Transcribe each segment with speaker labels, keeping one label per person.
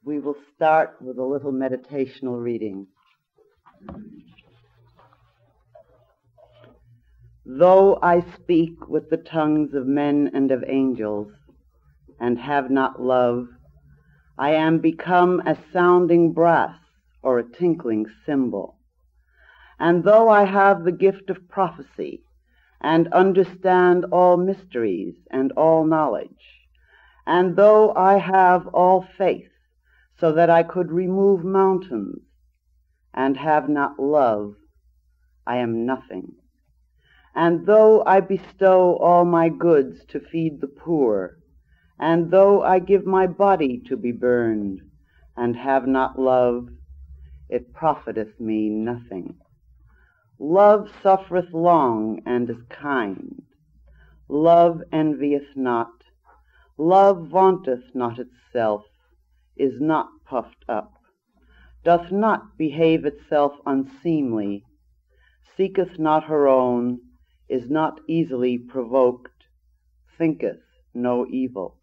Speaker 1: We will start with a little meditational reading. Though I speak with the tongues of men and of angels, and have not love, I am become as sounding brass or a tinkling cymbal. And though I have the gift of prophecy, and understand all mysteries and all knowledge, and though I have all faith, so that I could remove mountains, and have not love, I am nothing. And though I bestow all my goods to feed the poor, and though I give my body to be burned, and have not love, it profiteth me nothing. Love suffereth long and is kind. Love envieth not. Love vaunteth not itself, is not puffed up, doth not behave itself unseemly, seeketh not her own, is not easily provoked, thinketh no evil,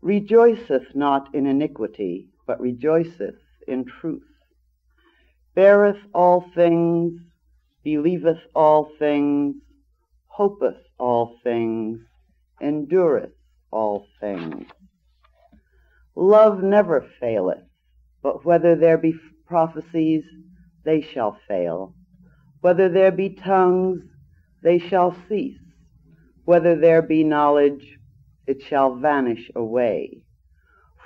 Speaker 1: rejoiceth not in iniquity, but rejoiceth in truth, beareth all things, believeth all things, hopeth all things, endureth all things. Love never faileth, but whether there be prophecies, they shall fail. Whether there be tongues, they shall cease. Whether there be knowledge, it shall vanish away.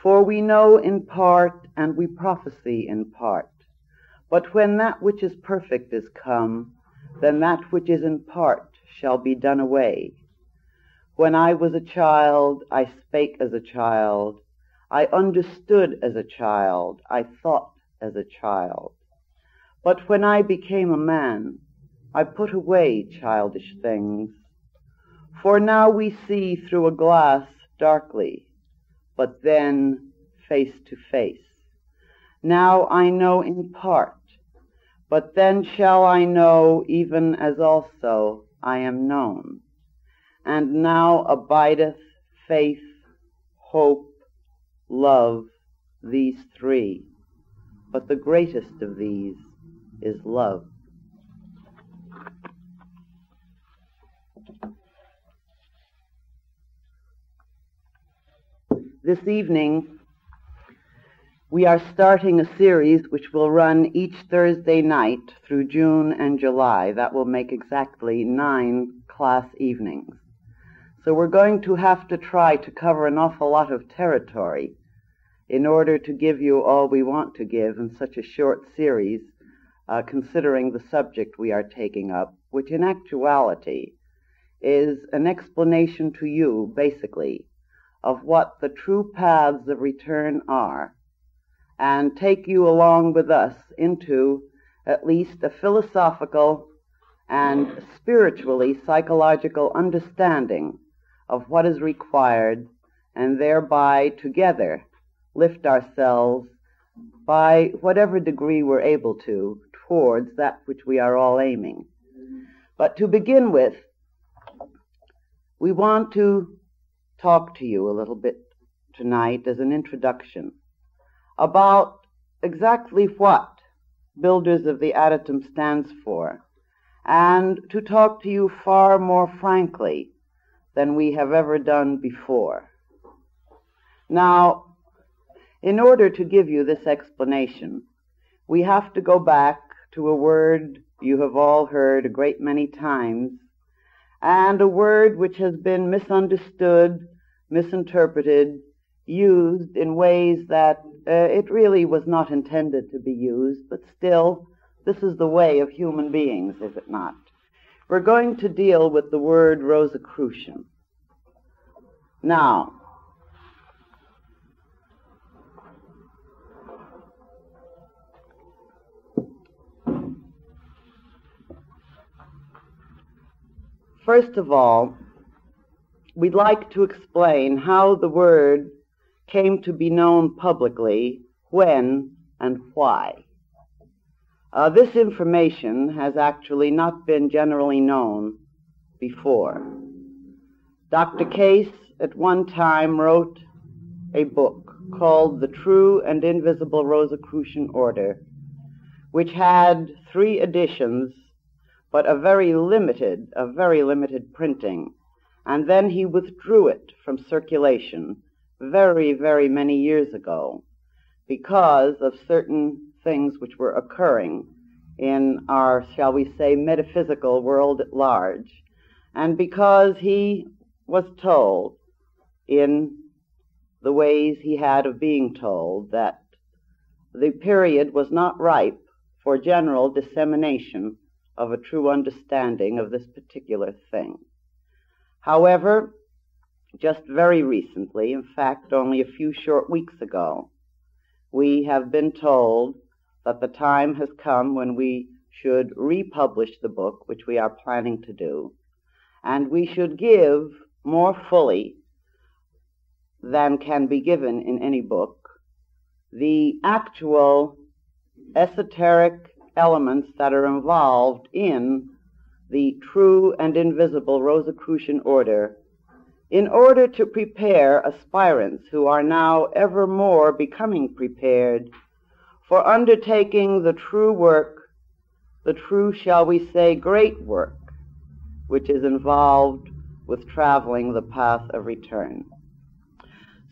Speaker 1: For we know in part, and we prophesy in part. But when that which is perfect is come, then that which is in part shall be done away. When I was a child, I spake as a child. I understood as a child, I thought as a child. But when I became a man, I put away childish things. For now we see through a glass darkly, but then face to face. Now I know in part, but then shall I know even as also I am known. And now abideth faith, hope, love, these three, but the greatest of these is love. This evening, we are starting a series which will run each Thursday night through June and July. That will make exactly 9 class evenings. So we're going to have to try to cover an awful lot of territory in order to give you all we want to give in such a short series, considering the subject we are taking up, which in actuality is an explanation to you, basically, of what the true paths of return are, and take you along with us into at least a philosophical and spiritually psychological understanding of what is required, and thereby together lift ourselves by whatever degree we're able to towards that which we are all aiming. But to begin with, we want to talk to you a little bit tonight as an introduction about exactly what Builders of the Adytum stands for, and to talk to you far more frankly than we have ever done before. Now, in order to give you this explanation, we have to go back to a word you have all heard a great many times, and a word which has been misunderstood, misinterpreted, used in ways that it really was not intended to be used, but still, this is the way of human beings, is it not? We're going to deal with the word Rosicrucian. Now, first of all, we'd like to explain how the word came to be known publicly, when and why. This information has actually not been generally known before. Dr. Case at one time wrote a book called The True and Invisible Rosicrucian Order, which had 3 editions, but a very limited printing. And then he withdrew it from circulation very, very many years ago because of certain things which were occurring in our, shall we say, metaphysical world at large, and because he was told in the ways he had of being told that the period was not ripe for general dissemination of a true understanding of this particular thing. However, just very recently, in fact only a few short weeks ago, we have been told that the time has come when we should republish the book, which we are planning to do, and we should give more fully than can be given in any book the actual esoteric elements that are involved in the true and invisible Rosicrucian order, in order to prepare aspirants who are now ever more becoming prepared for undertaking the true work, the true, shall we say, great work, which is involved with traveling the path of return.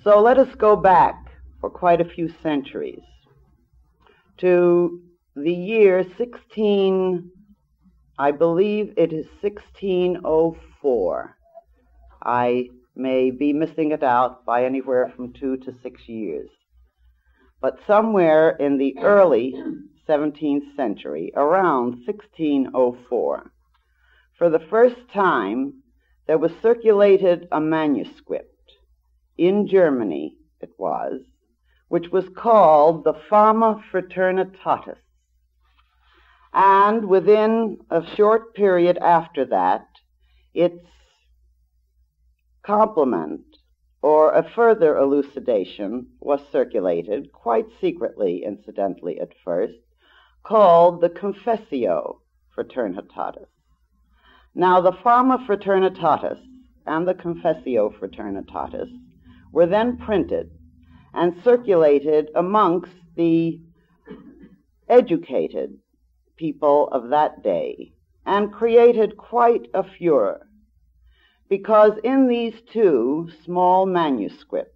Speaker 1: So let us go back for quite a few centuries to the year 1604. I may be missing it out by anywhere from 2 to 6 years. But somewhere in the early 17th century, around 1604, for the first time there was circulated a manuscript, in Germany it was, which was called the Fama Fraternitatis. And within a short period after that, its complement, or a further elucidation, was circulated, quite secretly, incidentally, at first, called the Confessio Fraternitatis. Now, the Fama Fraternitatis and the Confessio Fraternitatis were then printed and circulated amongst the educated people of that day, and created quite a furor, because in these 2 small manuscripts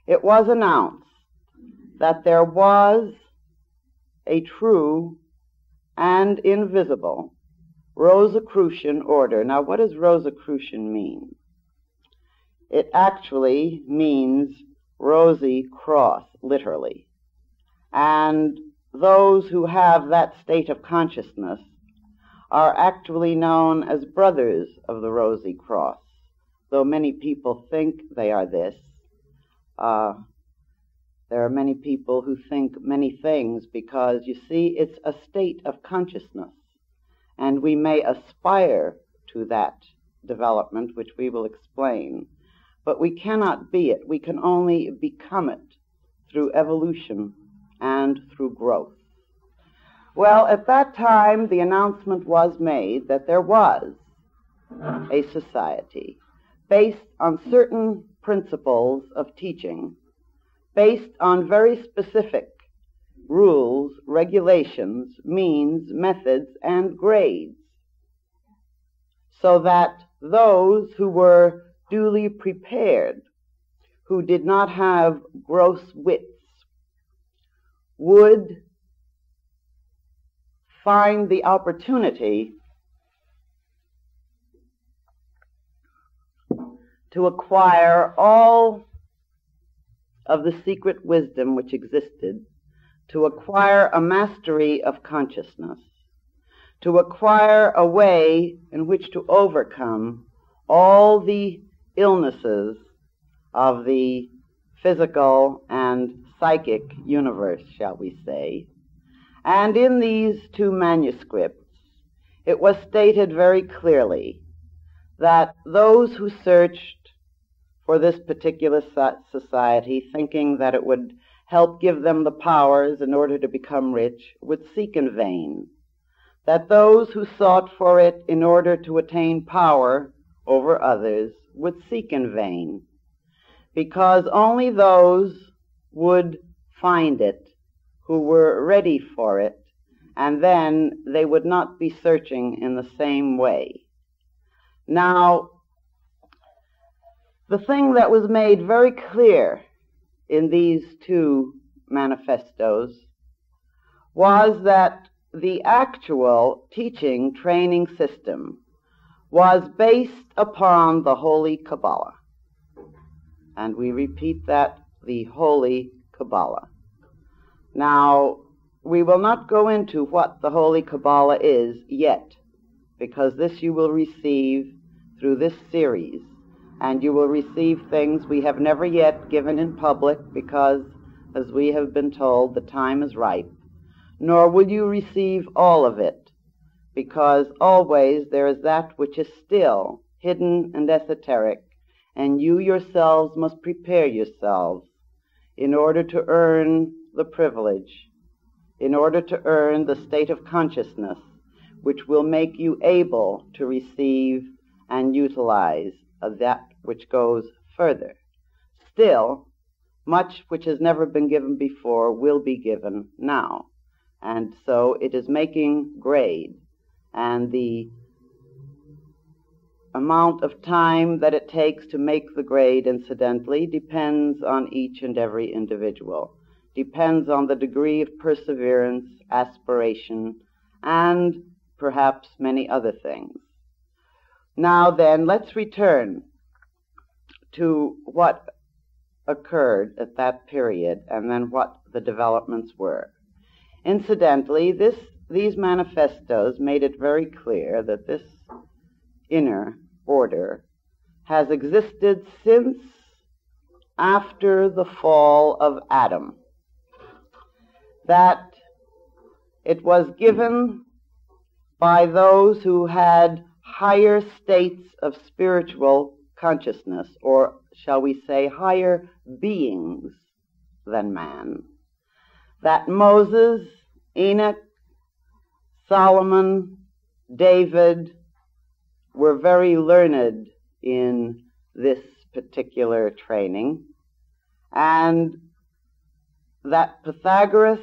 Speaker 1: it was announced that there was a true and invisible Rosicrucian order. Now, what does Rosicrucian mean? It actually means rosy cross, literally. And those who have that state of consciousness are actually known as brothers of the Rosy Cross, though many people think they are this. There are many people who think many things because, you see, it's a state of consciousness, and we may aspire to that development, which we will explain, but we cannot be it. We can only become it through evolution and through growth. Well, at that time, the announcement was made that there was a society based on certain principles of teaching, based on very specific rules, regulations, means, methods, and grades, so that those who were duly prepared, who did not have gross wits, would find the opportunity to acquire all of the secret wisdom which existed, to acquire a mastery of consciousness, to acquire a way in which to overcome all the illnesses of the physical and psychic universe, shall we say. And in these 2 manuscripts, it was stated very clearly that those who searched for this particular society, thinking that it would help give them the powers in order to become rich, would seek in vain. That those who sought for it in order to attain power over others would seek in vain. because only those would find it who were ready for it, and then they would not be searching in the same way. Now, the thing that was made very clear in these two manifestos was that the actual teaching training system was based upon the Holy Kabbalah. And we repeat that, the Holy Kabbalah. Now, we will not go into what the Holy Kabbalah is yet, because this you will receive through this series, and you will receive things we have never yet given in public, because, as we have been told, the time is ripe. Nor will you receive all of it, because always there is that which is still hidden and esoteric, and you yourselves must prepare yourselves in order to earn the privilege, in order to earn the state of consciousness which will make you able to receive and utilize that which goes further. Still, much which has never been given before will be given now. And so it is making grade, and the amount of time that it takes to make the grade, incidentally, depends on each and every individual, depends on the degree of perseverance, aspiration, and perhaps many other things. Now then, let's return to what occurred at that period, and then what the developments were. Incidentally, these manifestos made it very clear that this inner order has existed since after the fall of Adam, that it was given by those who had higher states of spiritual consciousness, or shall we say higher beings than man, that Moses, Enoch, Solomon, David were very learned in this particular training, and that Pythagoras,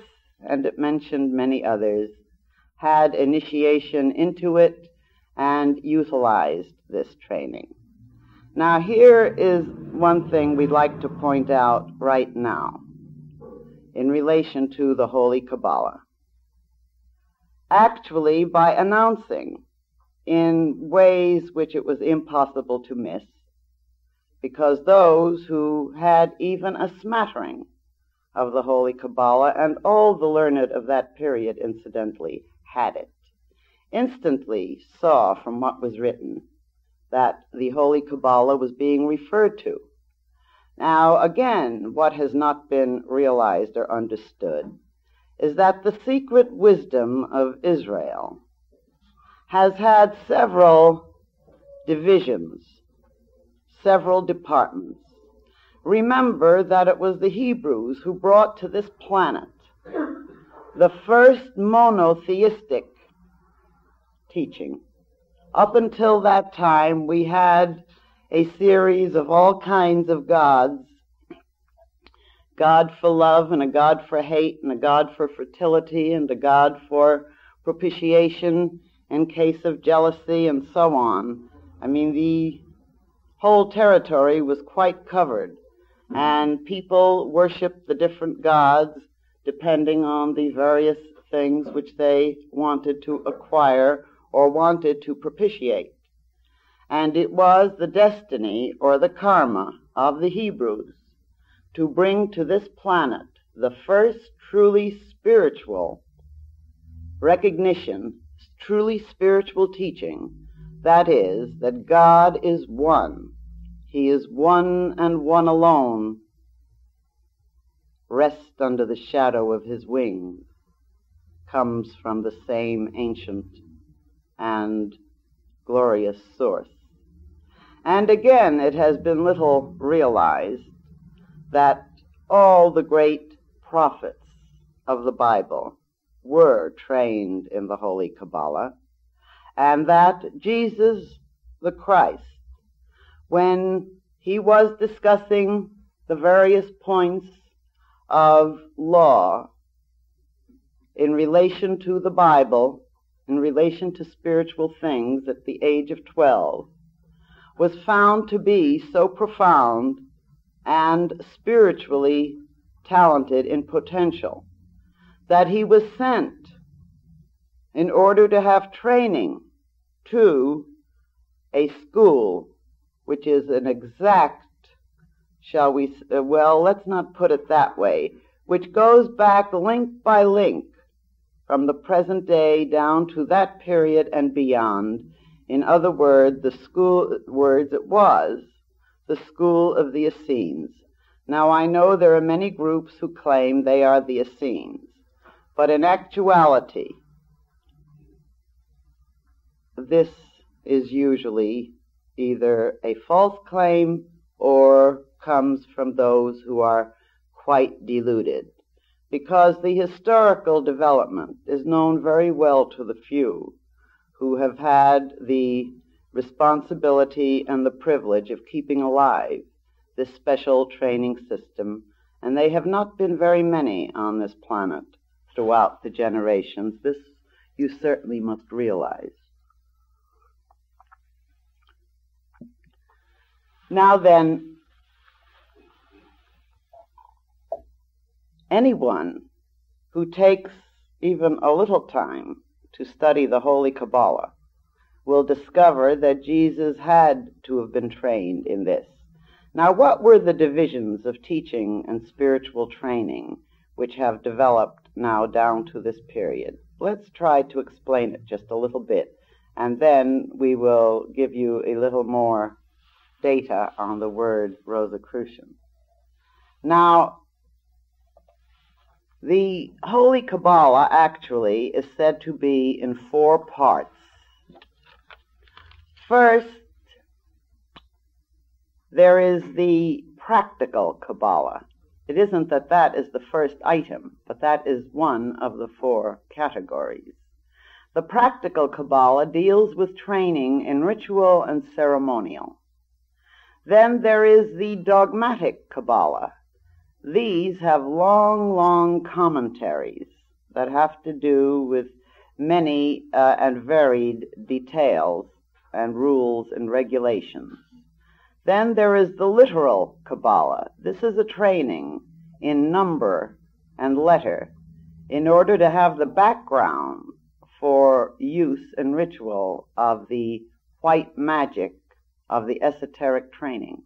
Speaker 1: and it mentioned many others, had initiation into it and utilized this training. Now here is one thing we'd like to point out right now in relation to the Holy Kabbalah. Actually, by announcing in ways which it was impossible to miss, because those who had even a smattering of the Holy Kabbalah, and all the learned of that period, incidentally, had it, instantly saw from what was written that the Holy Kabbalah was being referred to. Now, again, what has not been realized or understood is that the secret wisdom of Israel has had several divisions, several departments. Remember that it was the Hebrews who brought to this planet the first monotheistic teaching. Up until that time, we had a series of all kinds of gods, God for love, and a God for hate, and a God for fertility, and a God for propitiation in case of jealousy, and so on. I mean, the whole territory was quite covered, and people worshiped the different gods depending on the various things which they wanted to acquire or wanted to propitiate. And it was the destiny or the karma of the Hebrews to bring to this planet the first truly spiritual recognition, truly spiritual teaching, that is, that God is one. He is one and one alone. Rest under the shadow of his wings comes from the same ancient and glorious source. And again, it has been little realized that all the great prophets of the Bible were trained in the Holy Kabbalah, and that Jesus the Christ, when he was discussing the various points of law in relation to the Bible, in relation to spiritual things at the age of 12, was found to be so profound and spiritually talented in potential that he was sent in order to have training to a school which is an exact, let's not put it that way, which goes back link by link from the present day down to that period and beyond. In other words, it was the school of the Essenes. Now, I know there are many groups who claim they are the Essenes, but in actuality, this is usually either a false claim or comes from those who are quite deluded, because the historical development is known very well to the few who have had the responsibility and the privilege of keeping alive this special training system, and they have not been very many on this planet throughout the generations. This you certainly must realize. Now then, anyone who takes even a little time to study the Holy Kabbalah will discover that Jesus had to have been trained in this. Now, what were the divisions of teaching and spiritual training which have developed now down to this period? Let's try to explain it just a little bit, and then we will give you a little more data on the word Rosicrucian. Now, the Holy Kabbalah actually is said to be in 4 parts. First, there is the practical Kabbalah. It isn't that that is the first item, but that is one of the 4 categories. The practical Kabbalah deals with training in ritual and ceremonial. Then there is the dogmatic Kabbalah. These have long, long commentaries that have to do with many and varied details and rules and regulations. Then there is the literal Kabbalah. This is a training in number and letter in order to have the background for use and ritual of the white magic of the esoteric training.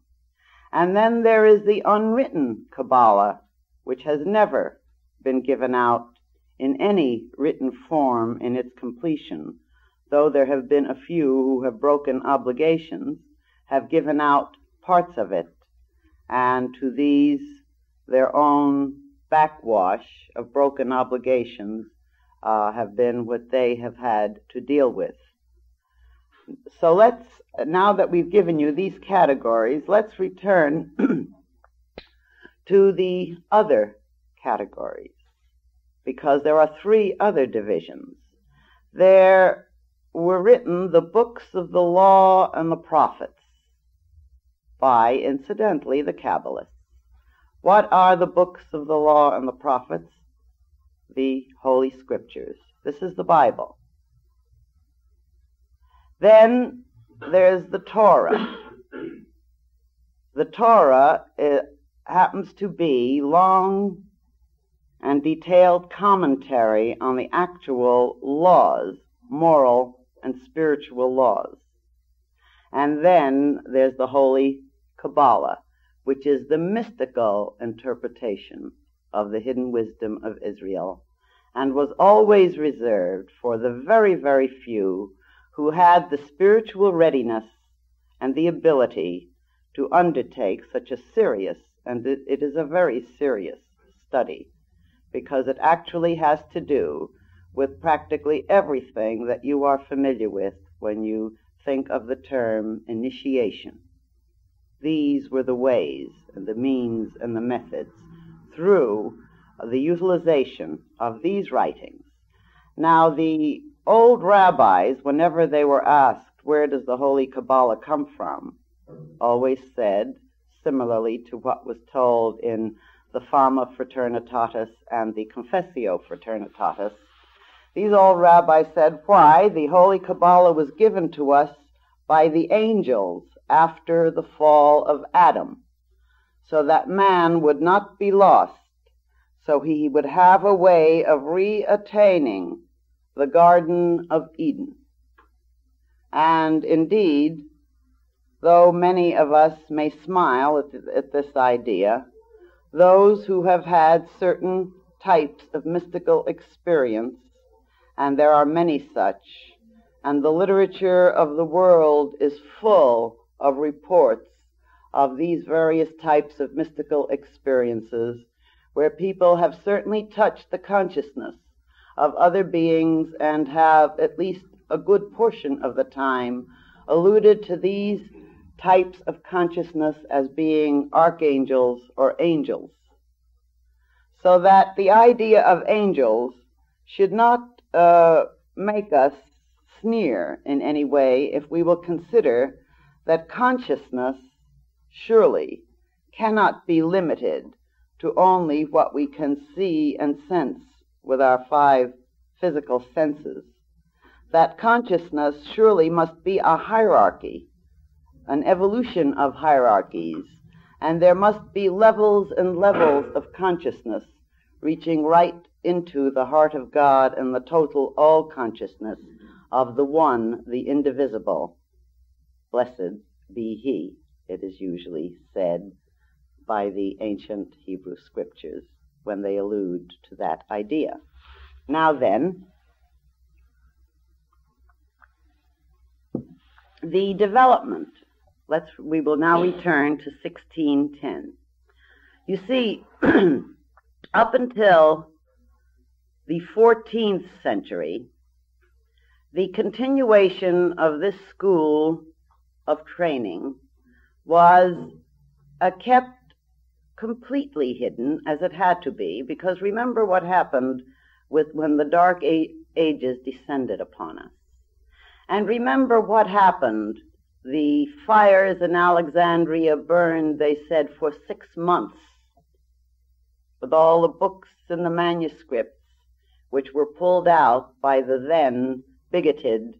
Speaker 1: And then there is the unwritten Kabbalah, which has never been given out in any written form in its completion, though there have been a few who have broken obligations, have given out parts of it, and to these their own backwash of broken obligations have been what they have had to deal with. So now that we've given you these categories, let's return to the other categories, because there are 3 other divisions. There were written the books of the law and the prophets by, incidentally, the Kabbalists. What are the books of the law and the prophets? The Holy Scriptures. This is the Bible. Then there's the Torah. The Torah happens to be long and detailed commentary on the actual laws, moral and spiritual laws. And then there's the Holy Kabbalah, which is the mystical interpretation of the hidden wisdom of Israel, and was always reserved for the very, very few who had the spiritual readiness and the ability to undertake such a serious, and it is a very serious study, because it actually has to do with practically everything that you are familiar with when you think of the term initiation. These were the ways and the means and the methods through the utilization of these writings. Now, the old rabbis, whenever they were asked, where does the Holy Kabbalah come from, always said, similarly to what was told in the Fama Fraternitatis and the Confessio Fraternitatis. These old rabbis said, why? The Holy Kabbalah was given to us by the angels after the fall of Adam, so that man would not be lost, so he would have a way of re-attaining the Garden of Eden. And indeed, though many of us may smile at this idea, those who have had certain types of mystical experience, and there are many such, and the literature of the world is full of reports of these various types of mystical experiences, where people have certainly touched the consciousness of other beings and have, at least a good portion of the time, alluded to these types of consciousness as being archangels or angels. So that the idea of angels should not make us sneer in any way if we will consider that consciousness surely cannot be limited to only what we can see and sense with our 5 physical senses. That consciousness surely must be a hierarchy, an evolution of hierarchies, and there must be levels and levels of consciousness reaching right into the heart of God and the total all-consciousness of the One, the indivisible. Blessed be He, it is usually said by the ancient Hebrew scriptures when they allude to that idea. Now then, the development. We will now return to 1610. You see, up until the 14th century, the continuation of this school of training was kept completely hidden, as it had to be, because remember what happened when the Dark Ages descended upon us. And remember what happened. The fires in Alexandria burned, they said, for 6 months, with all the books and the manuscripts, which were pulled out by the then bigoted,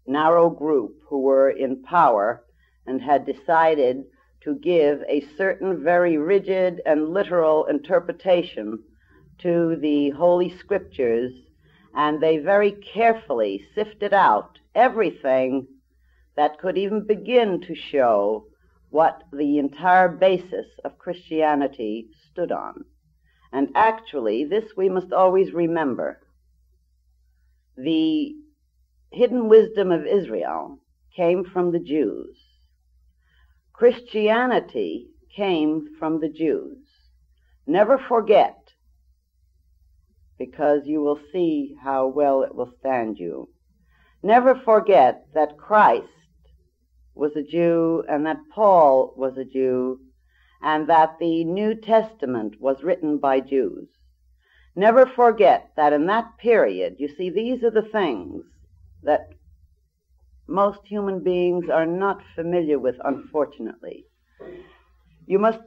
Speaker 1: narrow group who were in power and had decided to give a certain very rigid and literal interpretation to the Holy Scriptures, and they very carefully sifted out everything that could even begin to show what the entire basis of Christianity stood on. And actually, this we must always remember. The hidden wisdom of Israel came from the Jews. Christianity came from the Jews. Never forget, because you will see how well it will stand you. Never forget that Christ was a Jew and that Paul was a Jew and that the New Testament was written by Jews. Never forget that in that period, you see, these are the things that most human beings are not familiar with, unfortunately. You must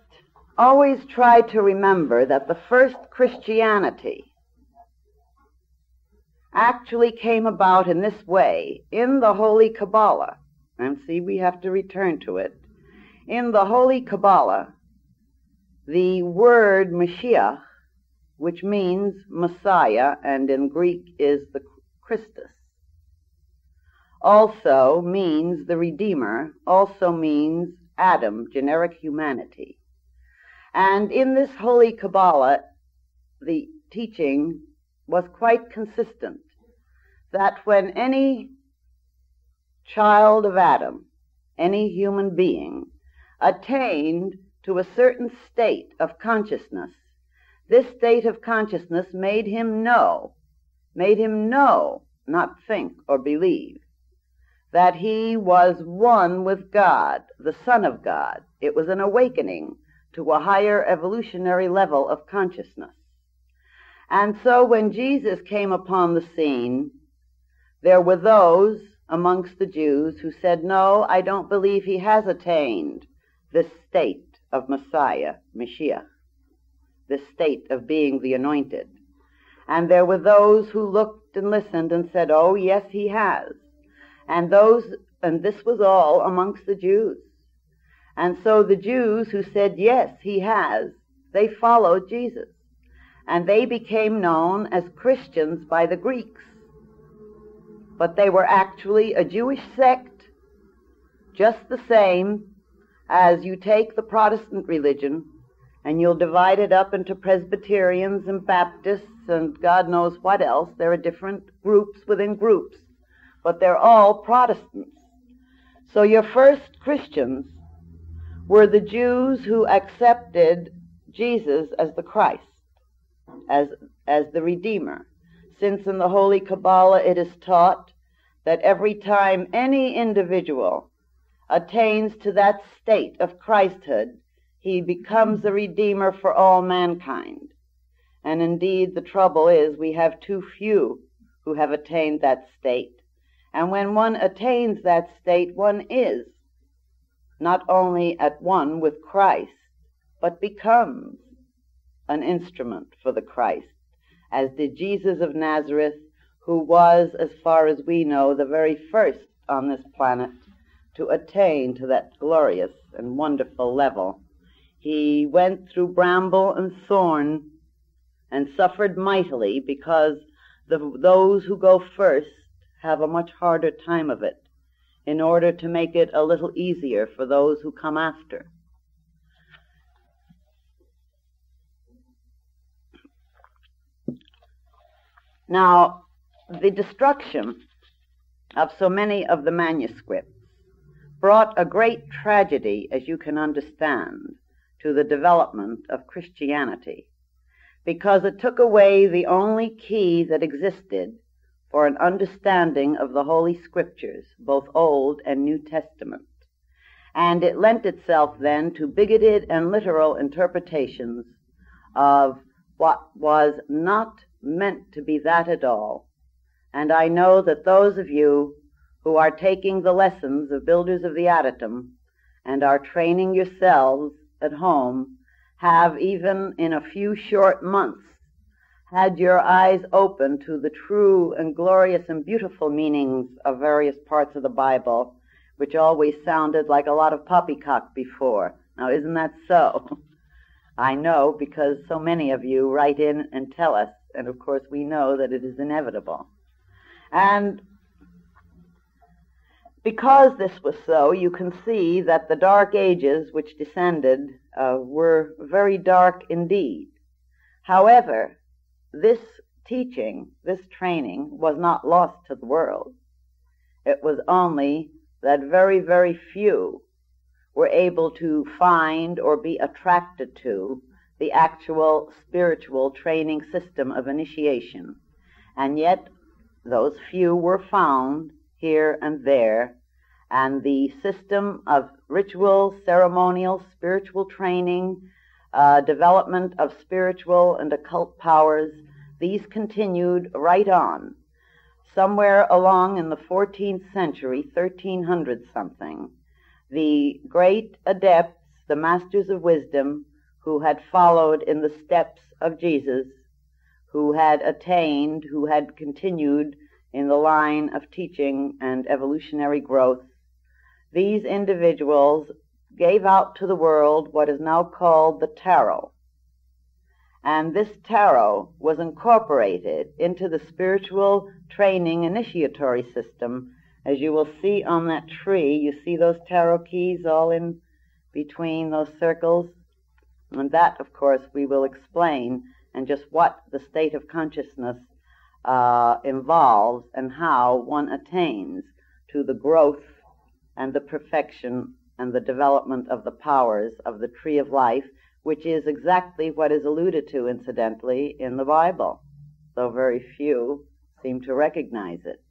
Speaker 1: always try to remember that the first Christianity actually came about in this way, in the Holy Kabbalah. And see, we have to return to it. In the Holy Kabbalah, the word Mashiach, which means Messiah, and in Greek is the Christus, also means the Redeemer, also means Adam, generic humanity. And in this Holy Kabbalah, the teaching was quite consistent, that when any child of Adam, any human being, attained to a certain state of consciousness, this state of consciousness made him know, not think or believe, that he was one with God, the Son of God. It was an awakening to a higher evolutionary level of consciousness. And so when Jesus came upon the scene, there were those amongst the Jews who said, no, I don't believe he has attained this state of Messiah, Mashiach, this state of being the anointed. And there were those who looked and listened and said, oh, yes, he has. And this was all amongst the Jews. And so the Jews who said, yes, he has, they followed Jesus. And they became known as Christians by the Greeks. But they were actually a Jewish sect, just the same as you take the Protestant religion and you'll divide it up into Presbyterians and Baptists and God knows what else. There are different groups within groups, but they're all Protestants. So your first Christians were the Jews who accepted Jesus as the Christ, as the Redeemer. Since in the Holy Kabbalah it is taught that every time any individual attains to that state of Christhood, he becomes a Redeemer for all mankind. And indeed, the trouble is we have too few who have attained that state. And when one attains that state, one is not only at one with Christ, but becomes an instrument for the Christ, as did Jesus of Nazareth, who was, as far as we know, the very first on this planet to attain to that glorious and wonderful level. He went through bramble and thorn and suffered mightily because those who go first have a much harder time of it, in order to make it a little easier for those who come after. Now, the destruction of so many of the manuscripts brought a great tragedy, as you can understand, to the development of Christianity, because it took away the only key that existed for an understanding of the Holy Scriptures, both Old and New Testament. And it lent itself then to bigoted and literal interpretations of what was not meant to be that at all. And I know that those of you who are taking the lessons of builders of the adytum and are training yourselves at home have, even in a few short months, had your eyes open to the true and glorious and beautiful meanings of various parts of the Bible, which always sounded like a lot of poppycock before. Now, isn't that so? I know, because so many of you write in and tell us, and of course we know that it is inevitable. And because this was so, you can see that the dark ages which descended were very dark indeed. However, this teaching, this training, was not lost to the world. It was only that very, very few were able to find or be attracted to the actual spiritual training system of initiation. And yet, those few were found here and there, and the system of ritual, ceremonial, spiritual training, development of spiritual and occult powers, these continued right on. Somewhere along in the 14th century, 1300 something, the great adepts, the masters of wisdom, who had followed in the steps of Jesus, who had attained, who had continued in the line of teaching and evolutionary growth, these individuals gave out to the world what is now called the tarot. And this tarot was incorporated into the spiritual training initiatory system. As you will see on that tree, you see those tarot keys all in between those circles? And that, of course, we will explain, and just what the state of consciousness involves and how one attains to the growth and the perfection and the development of the powers of the tree of life, which is exactly what is alluded to, incidentally, in the Bible, though very few seem to recognize it.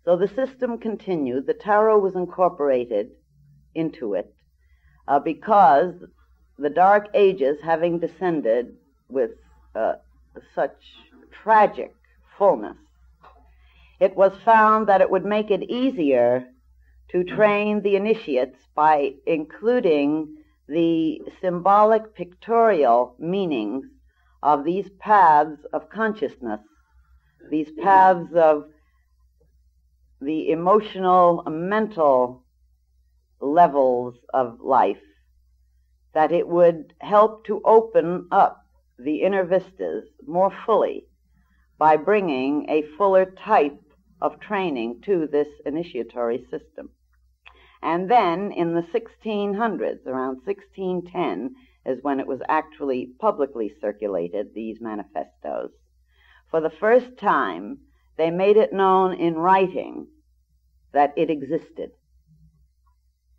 Speaker 1: So the system continued. The tarot was incorporated into it because the Dark Ages, having descended with such tragic fullness, it was found that it would make it easier to train the initiates by including the symbolic pictorial meanings of these paths of consciousness, these paths of the emotional, mental levels of life, that it would help to open up the inner vistas more fully by bringing a fuller type of training to this initiatory system. And then in the 1600s, around 1610, is when it was actually publicly circulated, these manifestos. For the first time, they made it known in writing that it existed.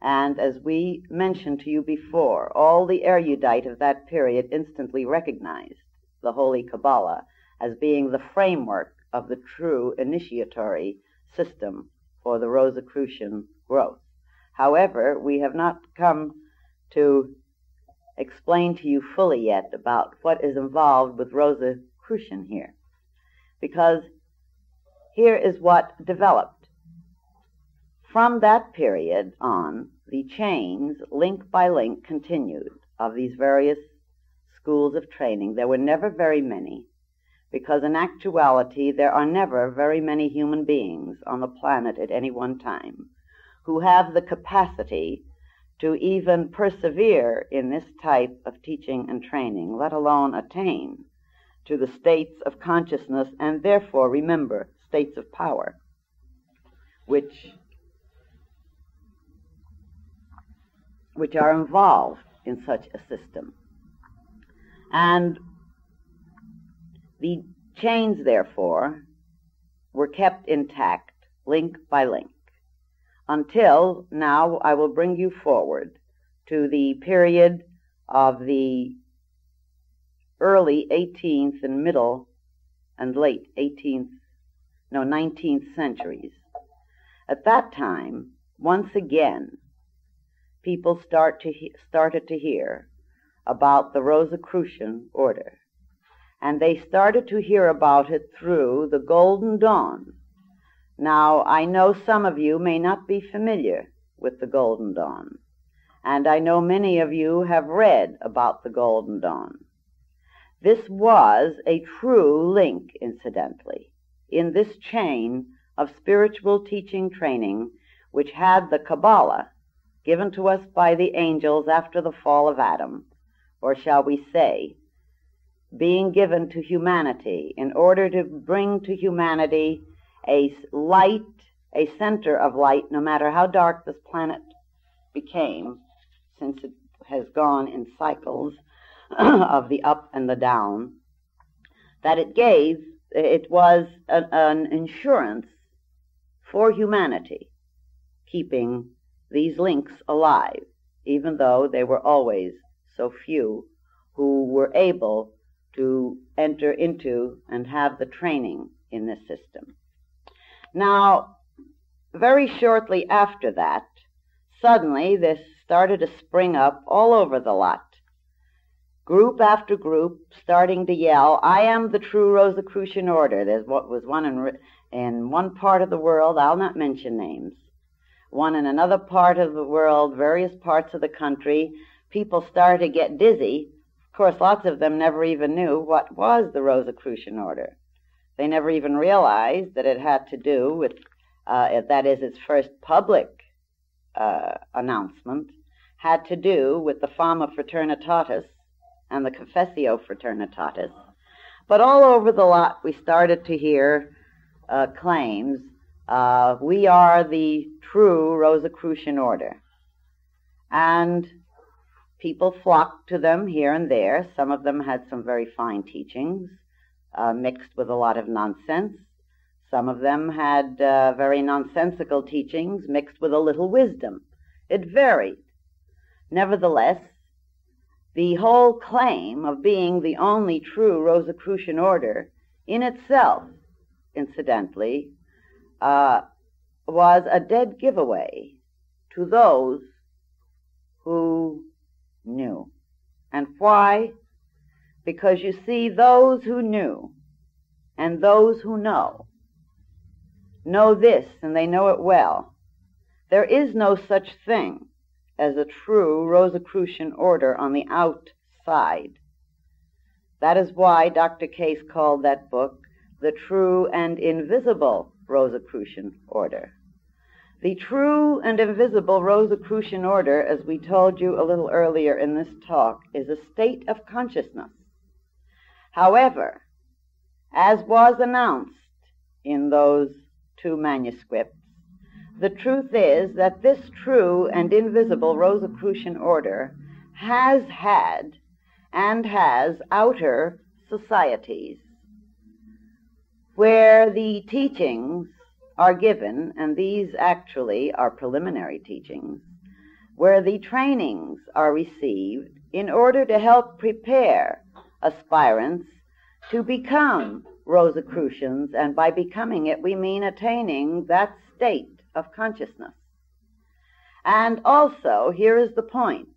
Speaker 1: And as we mentioned to you before, all the erudite of that period instantly recognized the Holy Kabbalah as being the framework of the true initiatory system for the Rosicrucian growth. However, we have not come to explain to you fully yet about what is involved with Rosicrucian here, because here is what developed. From that period on, the chains, link by link, continued of these various schools of training. There were never very many, because in actuality there are never very many human beings on the planet at any one time who have the capacity to even persevere in this type of teaching and training, let alone attain to the states of consciousness and therefore, remember, states of power, which are involved in such a system. And the chains, therefore, were kept intact, link by link, until now I will bring you forward to the period of the early 18th and middle and late 19th centuries. At that time, once again, people started to hear about the Rosicrucian order. And they started to hear about it through the Golden Dawn. Now, I know some of you may not be familiar with the Golden Dawn, and I know many of you have read about the Golden Dawn. This was a true link, incidentally, in this chain of spiritual teaching training which had the Kabbalah given to us by the angels after the fall of Adam, or shall we say, being given to humanity in order to bring to humanity a light, a center of light, no matter how dark this planet became, since it has gone in cycles of the up and the down, that it was an insurance for humanity, keeping these links alive, even though they were always so few who were able to enter into and have the training in this system. Now, very shortly after that, suddenly this started to spring up all over the lot. Group after group starting to yell, "I am the true Rosicrucian order." There's what was one in one part of the world, I'll not mention names, one in another part of the world, various parts of the country. People started to get dizzy. Of course, lots of them never even knew what was the Rosicrucian order. They never even realized that it had to do with, that is, its first public announcement, had to do with the Fama Fraternitatis and the Confessio Fraternitatis. But all over the lot we started to hear claims, we are the true Rosicrucian order. And people flocked to them here and there. Some of them had some very fine teachings, mixed with a lot of nonsense. Some of them had very nonsensical teachings mixed with a little wisdom. It varied. Nevertheless, the whole claim of being the only true Rosicrucian order in itself, incidentally, was a dead giveaway to those who knew. And why? Because you see, those who knew and those who know this, and they know it well. There is no such thing as a true Rosicrucian order on the outside. That is why Dr. Case called that book The True and Invisible Rosicrucian Order. The true and invisible Rosicrucian order, as we told you a little earlier in this talk, is a state of consciousness. However, as was announced in those two manuscripts, the truth is that this true and invisible Rosicrucian order has had and has outer societies where the teachings are given, and these actually are preliminary teachings, where the trainings are received in order to help prepare aspirants to become Rosicrucians, and by becoming it we mean attaining that state of consciousness. And also, here is the point,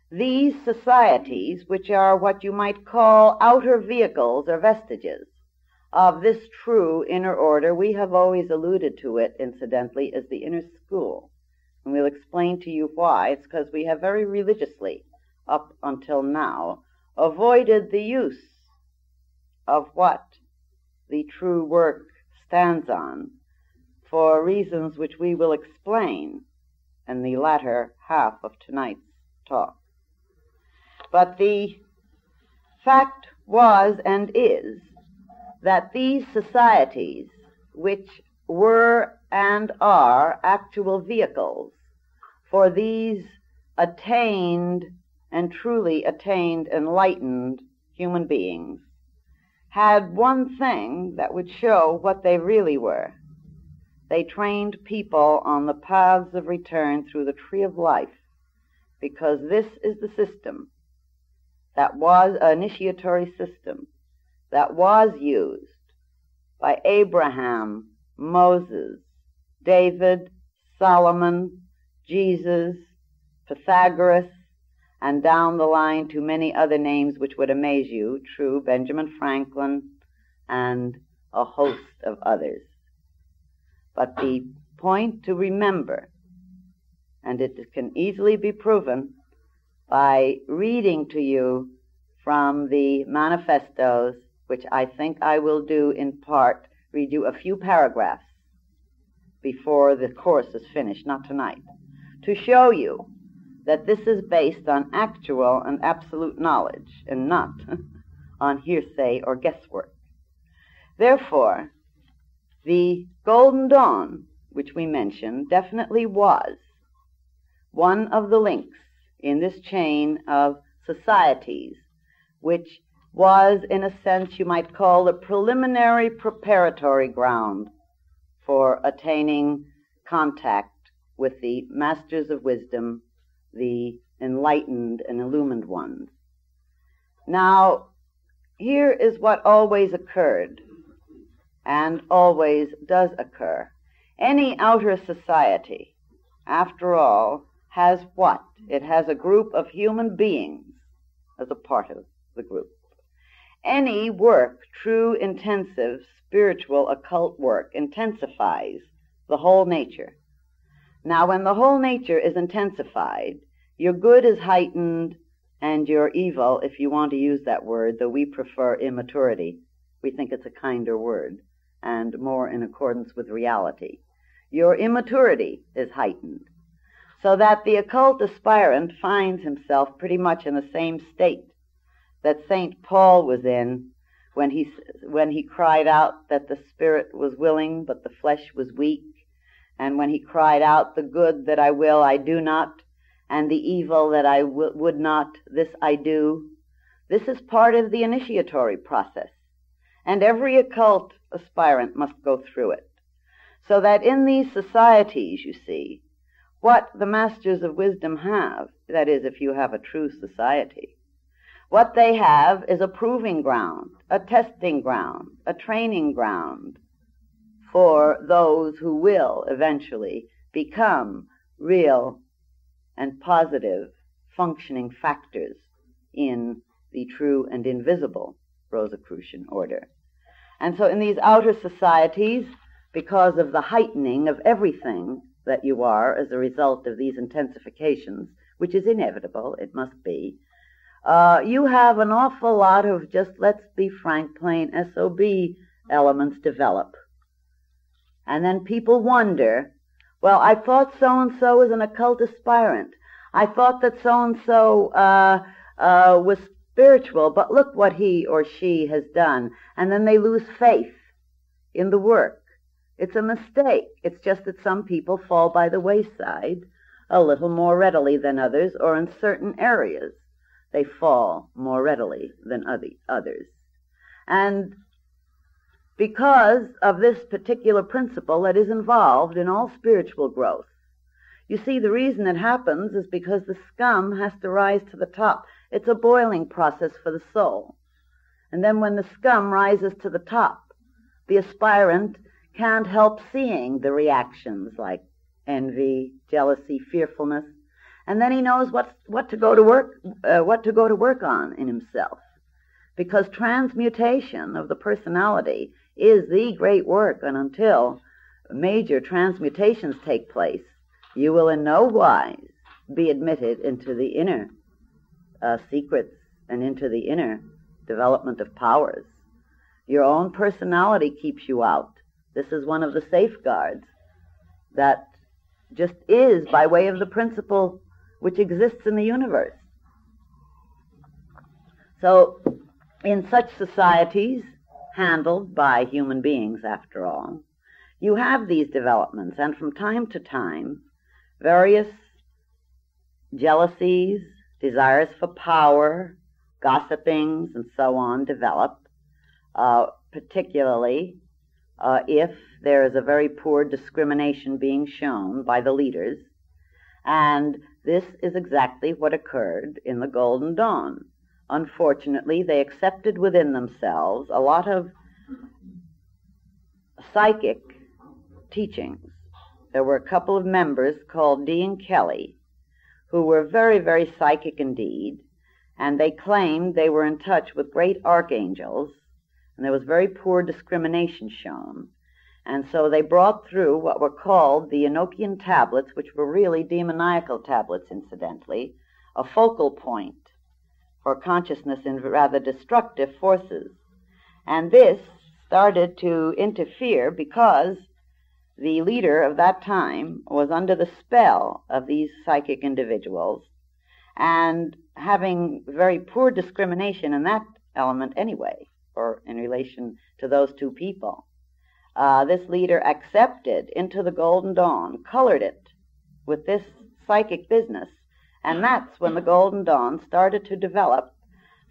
Speaker 1: these societies, which are what you might call outer vehicles or vestiges of this true inner order, we have always alluded to it, incidentally, as the inner school. And we'll explain to you why. It's because we have very religiously, up until now, avoided the use of what the true work stands on, for reasons which we will explain in the latter half of tonight's talk. But the fact was and is that these societies, which were and are actual vehicles for these attained and truly attained enlightened human beings, had one thing that would show what they really were. They trained people on the paths of return through the tree of life, because this is the system that was an initiatory system that was used by Abraham, Moses, David, Solomon, Jesus, Pythagoras, and down the line to many other names which would amaze you, true, Benjamin Franklin, and a host of others. But the point to remember, and it can easily be proven by reading to you from the manifestos, which I think I will do in part, read you a few paragraphs before the course is finished, not tonight, to show you that this is based on actual and absolute knowledge and not on hearsay or guesswork. Therefore, the Golden Dawn, which we mentioned, definitely was one of the links in this chain of societies, which was, in a sense, you might call the preliminary preparatory ground for attaining contact with the masters of wisdom, the enlightened and illumined ones. Now, here is what always occurred, and always does occur. Any outer society, after all, has what? It has a group of human beings as a part of the group. Any work, true, intensive, spiritual, occult work, intensifies the whole nature. Now, when the whole nature is intensified, your good is heightened, and your evil, if you want to use that word, though we prefer immaturity, we think it's a kinder word, and more in accordance with reality. Your immaturity is heightened, so that the occult aspirant finds himself pretty much in the same state that St. Paul was in when he cried out that the spirit was willing, but the flesh was weak, and when he cried out, the good that I will I do not, and the evil that I would not, this I do. This is part of the initiatory process, and every occult aspirant must go through it. So that in these societies, you see, what the masters of wisdom have, that is, if you have a true society, what they have is a proving ground, a testing ground, a training ground for those who will eventually become real and positive functioning factors in the true and invisible Rosicrucian order. And so in these outer societies, because of the heightening of everything that you are as a result of these intensifications, which is inevitable, it must be, you have an awful lot of just, let's be frank, plain SOB elements develop. And then people wonder, well, I thought so-and-so was an occult aspirant. I thought that so-and-so was spiritual, but look what he or she has done. And then they lose faith in the work. It's a mistake. It's just that some people fall by the wayside a little more readily than others, or in certain areas they fall more readily than others. And because of this particular principle that is involved in all spiritual growth, you see, the reason it happens is because the scum has to rise to the top. It's a boiling process for the soul. And then when the scum rises to the top, the aspirant can't help seeing the reactions like envy, jealousy, fearfulness, and then he knows what to go to work on in himself. Because transmutation of the personality is the great work, and until major transmutations take place, you will in no wise be admitted into the inner secrets and into the inner development of powers. Your own personality keeps you out. This is one of the safeguards that just is by way of the principle which exists in the universe. So, in such societies, handled by human beings after all, you have these developments, and from time to time, various jealousies, desires for power, gossipings, and so on develop, particularly if there is a very poor discrimination being shown by the leaders. And this is exactly what occurred in the Golden Dawn. Unfortunately, they accepted within themselves a lot of psychic teachings. There were a couple of members called Dee and Kelly who were very, very psychic indeed, and they claimed they were in touch with great archangels, and there was very poor discrimination shown. And so they brought through what were called the Enochian Tablets, which were really demoniacal tablets, incidentally, a focal point for consciousness in rather destructive forces. And this started to interfere because the leader of that time was under the spell of these psychic individuals, and having very poor discrimination in that element anyway, or in relation to those two people. This leader accepted into the Golden Dawn, colored it with this psychic business, and that's when the Golden Dawn started to develop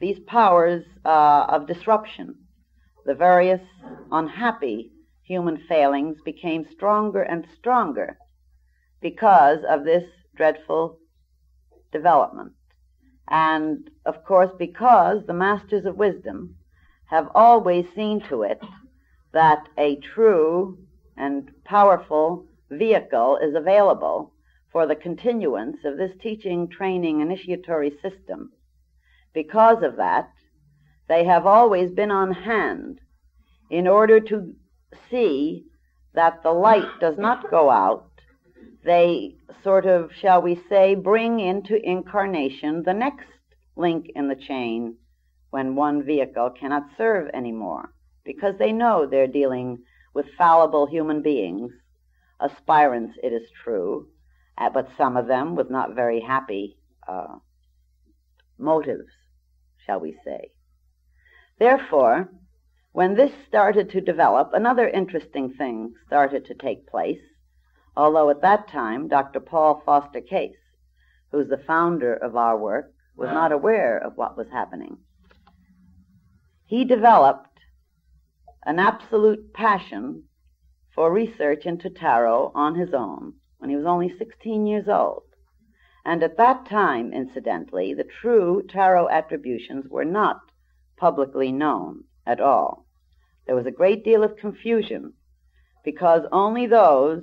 Speaker 1: these powers of disruption. The various unhappy human failings became stronger and stronger because of this dreadful development. And, of course, because the Masters of Wisdom have always seen to it that a true and powerful vehicle is available for the continuance of this teaching, training, initiatory system. Because of that, they have always been on hand in order to see that the light does not go out. They sort of, shall we say, bring into incarnation the next link in the chain when one vehicle cannot serve anymore, because they know they're dealing with fallible human beings, aspirants, it is true, but some of them with not very happy motives, shall we say. Therefore, when this started to develop, another interesting thing started to take place, although at that time Dr. Paul Foster Case, who's the founder of our work, was not aware of what was happening. He developed an absolute passion for research into tarot on his own when he was only 16 years old. And at that time, incidentally, the true tarot attributions were not publicly known at all. There was a great deal of confusion because only those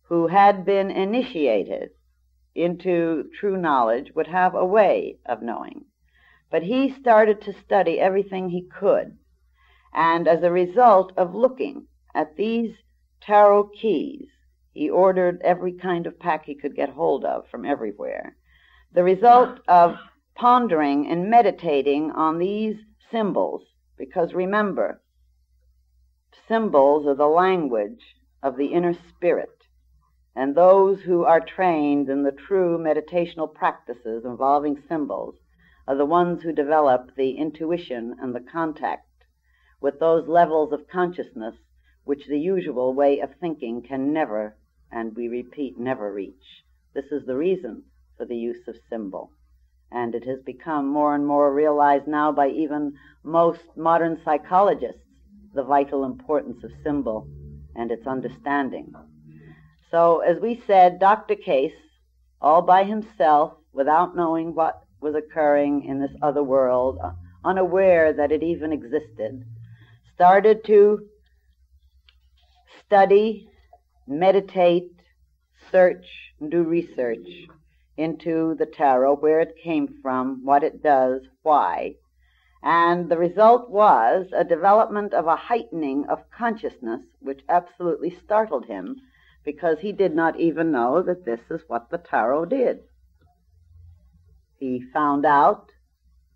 Speaker 1: who had been initiated into true knowledge would have a way of knowing. But he started to study everything he could, and as a result of looking at these tarot keys, He ordered every kind of pack he could get hold of from everywhere. The result of pondering and meditating on these symbols, because remember, symbols are the language of the inner spirit, and those who are trained in the true meditational practices involving symbols are the ones who develop the intuition and the contact with those levels of consciousness which the usual way of thinking can never, and we repeat, never reach. This is the reason for the use of symbol. And it has become more and more realized now by even most modern psychologists, the vital importance of symbol and its understanding. So, as we said, Dr. Case, all by himself, without knowing what was occurring in this other world, unaware that it even existed, started to study, meditate, search, and do research into the tarot, where it came from, what it does, why. And the result was a development of a heightening of consciousness which absolutely startled him, because he did not even know that this is what the tarot did. He found out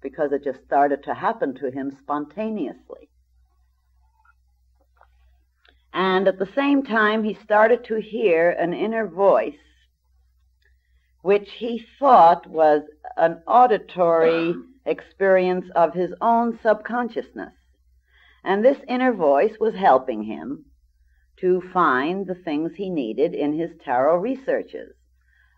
Speaker 1: because it just started to happen to him spontaneously. And at the same time, he started to hear an inner voice which he thought was an auditory experience of his own subconsciousness. And this inner voice was helping him to find the things he needed in his tarot researches.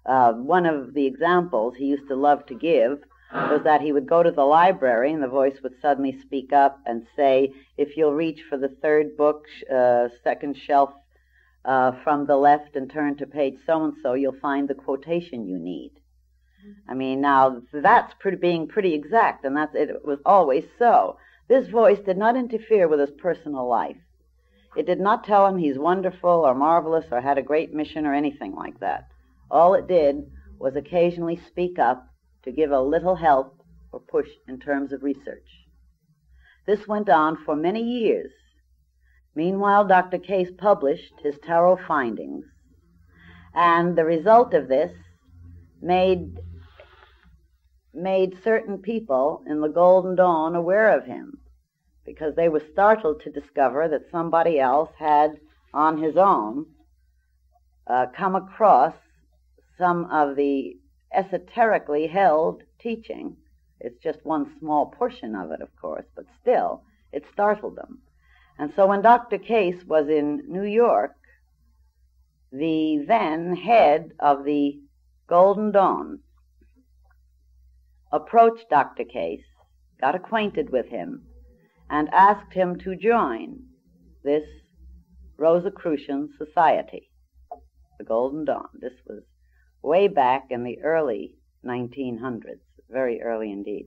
Speaker 1: One of the examples he used to love to give was that he would go to the library and the voice would suddenly speak up and say, if you'll reach for the third book, second shelf from the left and turn to page so-and-so, you'll find the quotation you need. I mean, now, that's being pretty exact, and it was always so. This voice did not interfere with his personal life. It did not tell him he's wonderful or marvelous or had a great mission or anything like that. All it did was occasionally speak up to give a little help or push in terms of research. This went on for many years. Meanwhile, Dr. Case published his tarot findings, and the result of this made certain people in the Golden Dawn aware of him, because they were startled to discover that somebody else had, on his own, come across some of the esoterically held teaching. It's just one small portion of it, of course, but still, it startled them. And so when Dr. Case was in New York, the then head of the Golden Dawn approached Dr. Case, got acquainted with him, and asked him to join this Rosicrucian society, the Golden Dawn. This was way back in the early 1900s, very early indeed.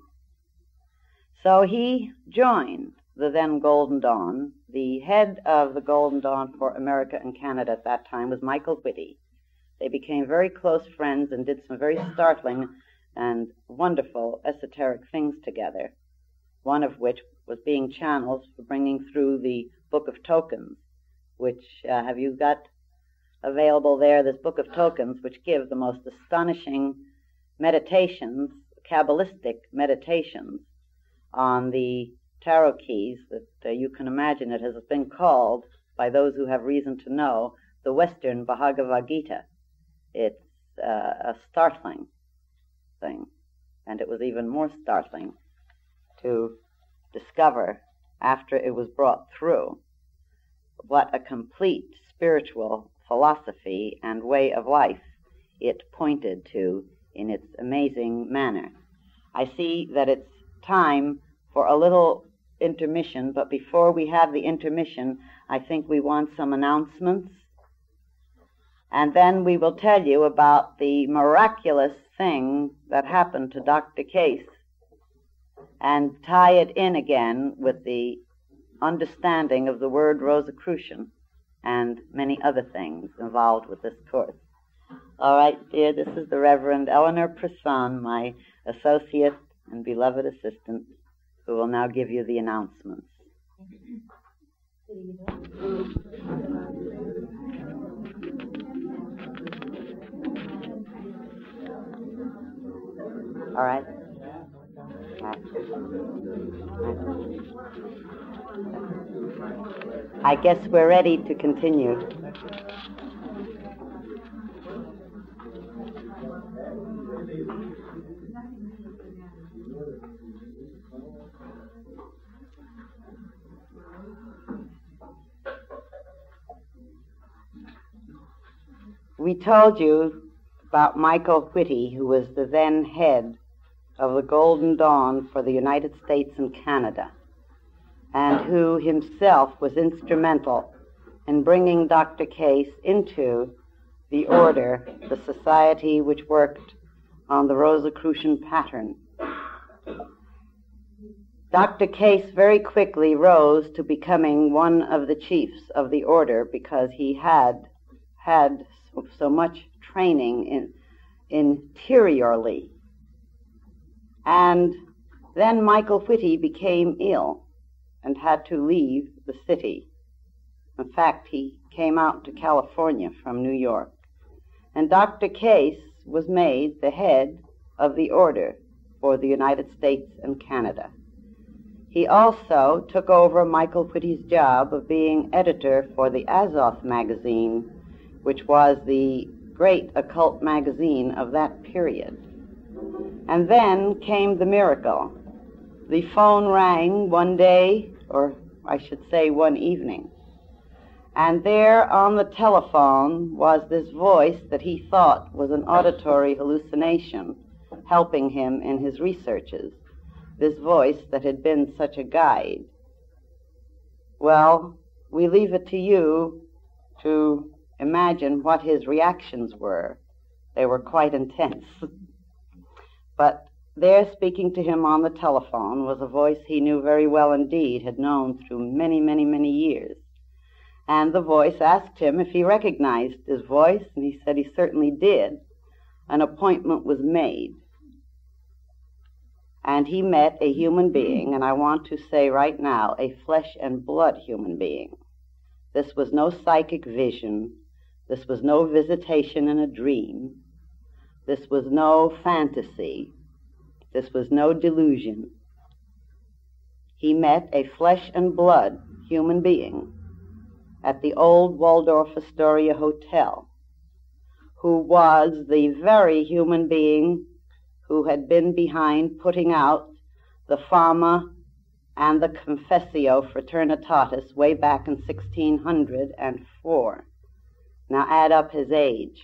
Speaker 1: So he joined the then Golden Dawn. The head of the Golden Dawn for America and Canada at that time was Michael Whitty. They became very close friends and did some very startling and wonderful esoteric things together, one of which was being channels for bringing through the Book of Tokens, which have you got available there, this Book of Tokens, which give the most astonishing meditations, Kabbalistic meditations on the tarot keys that you can imagine. It has been called, by those who have reason to know, the Western Bhagavad Gita. It's a startling thing, and it was even more startling to discover, after it was brought through, what a complete spiritual philosophy and way of life it pointed to in its amazing manner. I see that it's time for a little intermission, but before we have the intermission, I think we want some announcements, and then we will tell you about the miraculous thing that happened to Dr. Case and tie it in again with the understanding of the word Rosicrucian and many other things involved with this course. All right, dear, this is the Reverend Eleanor Prisson, my associate and beloved assistant, who will now give you the announcements. I guess we're ready to continue. We told you about Michael Whitty, who was the then head of the Golden Dawn for the United States and Canada, and who himself was instrumental in bringing Dr. Case into the order, the society which worked on the Rosicrucian pattern. Dr. Case very quickly rose to becoming one of the chiefs of the order because he had so much training interiorly. And then Michael Whitty became ill and had to leave the city. In fact, he came out to California from New York. And Dr. Case was made the head of the order for the United States and Canada. He also took over Michael Whitty's job of being editor for the Azoth magazine, which was the great occult magazine of that period. And then came the miracle. The phone rang one day, or I should say one evening, and there on the telephone was this voice that he thought was an auditory hallucination helping him in his researches, this voice that had been such a guide. Well, we leave it to you to imagine what his reactions were. They were quite intense. But there, speaking to him on the telephone, was a voice he knew very well indeed, had known through many, many, many years. And the voice asked him if he recognized his voice, and he said he certainly did. An appointment was made. And he met a human being, and I want to say right now, a flesh and blood human being. This was no psychic vision. This was no visitation in a dream. This was no fantasy. This was no delusion. He met a flesh and blood human being at the old Waldorf Astoria Hotel, who was the very human being who had been behind putting out the Fama and the Confessio Fraternitatis way back in 1604. Now add up his age,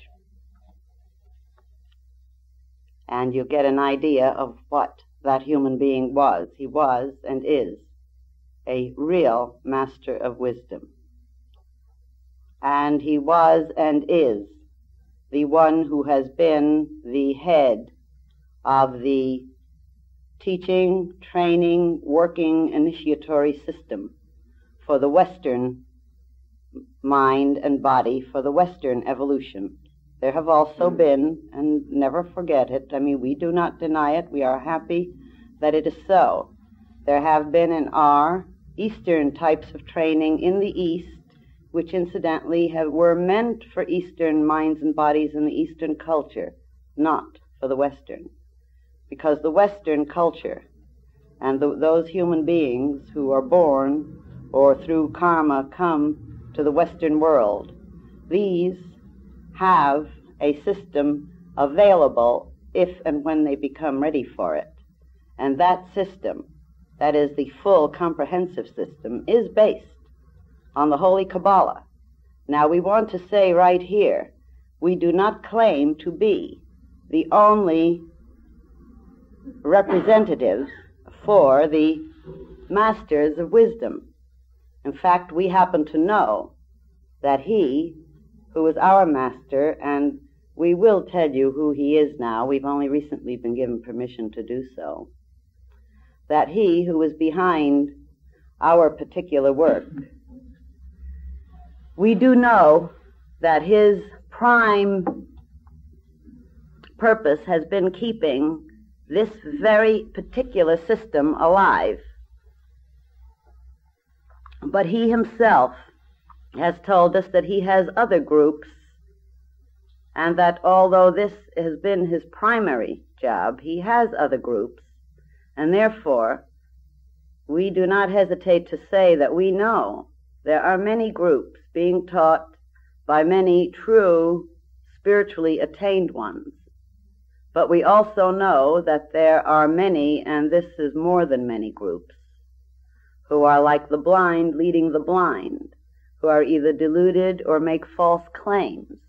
Speaker 1: and you get an idea of what that human being was. He was and is a real master of wisdom. And he was and is the one who has been the head of the teaching, training, working initiatory system for the Western mind and body, for the Western evolution. There have also been, and never forget it, I mean, we do not deny it, we are happy that it is so. There have been in our Eastern types of training in the East, which incidentally were meant for Eastern minds and bodies in the Eastern culture, not for the Western. Because the Western culture and those human beings who are born or through karma come to the Western world, these have a system available if and when they become ready for it. And that system, that is the full comprehensive system, is based on the Holy Kabbalah. Now we want to say right here, we do not claim to be the only representatives for the masters of wisdom. In fact, we happen to know that he, who is our master, and we will tell you who he is now, we've only recently been given permission to do so, that he who is behind our particular work, we do know that his prime purpose has been keeping this very particular system alive. But he himself has told us that he has other groups, and that although this has been his primary job, he has other groups, and therefore we do not hesitate to say that we know there are many groups being taught by many true spiritually attained ones. But we also know that there are many, and this is more than many groups, who are like the blind leading the blind, who are either deluded or make false claims.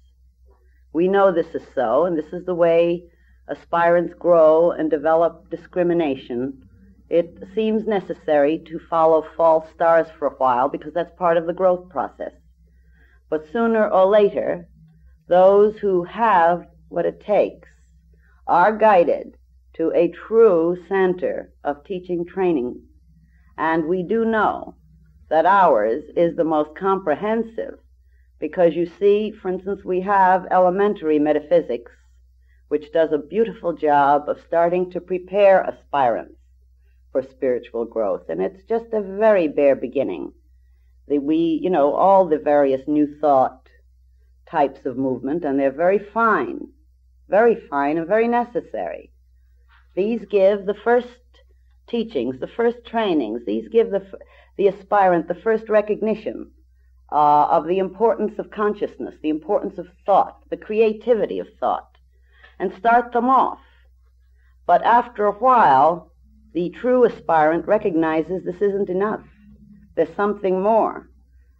Speaker 1: We know this is so, and this is the way aspirants grow and develop discrimination. It seems necessary to follow false stars for a while because that's part of the growth process. But sooner or later, those who have what it takes are guided to a true center of teaching training. And we do know that ours is the most comprehensive because, you see, for instance, we have elementary metaphysics, which does a beautiful job of starting to prepare aspirants for spiritual growth. And it's just a very bare beginning. All the various new thought types of movement, and they're very fine and very necessary. These give the first teachings, the first trainings. These give the aspirant the first recognition of the importance of consciousness, the importance of thought, the creativity of thought, and start them off. But after a while, the true aspirant recognizes this isn't enough. There's something more.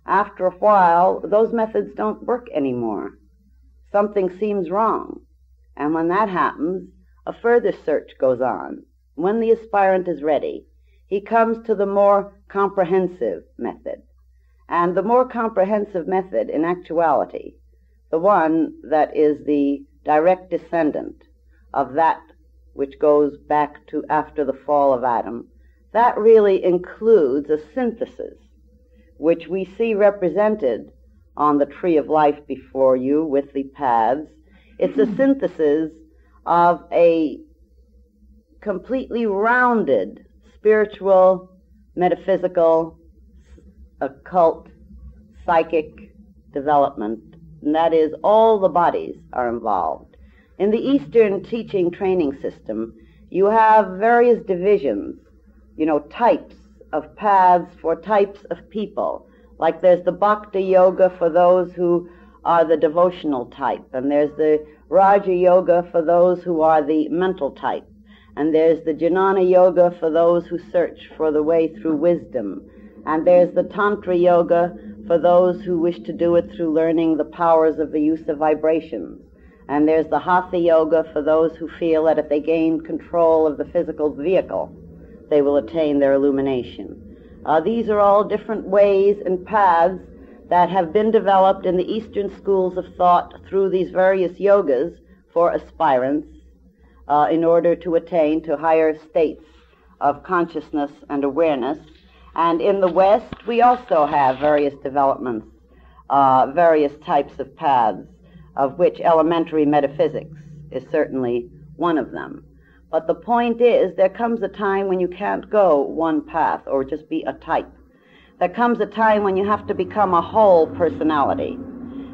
Speaker 1: After a while, those methods don't work anymore. Something seems wrong. And when that happens, a further search goes on. When the aspirant is ready, he comes to the more comprehensive method. And the more comprehensive method, in actuality, the one that is the direct descendant of that which goes back to after the fall of Adam, that really includes a synthesis, which we see represented on the tree of life before you with the paths. It's a synthesis of a completely rounded spiritual, metaphysical, occult, psychic development, and that is all the bodies are involved. In the Eastern teaching training system, you have various divisions, types of paths for types of people. Like there's the Bhakti Yoga for those who are the devotional type, and there's the Raja Yoga for those who are the mental type, and there's the Jnana Yoga for those who search for the way through wisdom, and there's the Tantra Yoga for those who wish to do it through learning the powers of the use of vibrations, and there's the Hatha Yoga for those who feel that if they gain control of the physical vehicle, they will attain their illumination. These are all different ways and paths that have been developed in the Eastern schools of thought through these various yogas for aspirants in order to attain to higher states of consciousness and awareness. And in the West, we also have various developments, various types of paths, of which elementary metaphysics is certainly one of them. But the point is, there comes a time when you can't go one path or just be a type. There comes a time when you have to become a whole personality.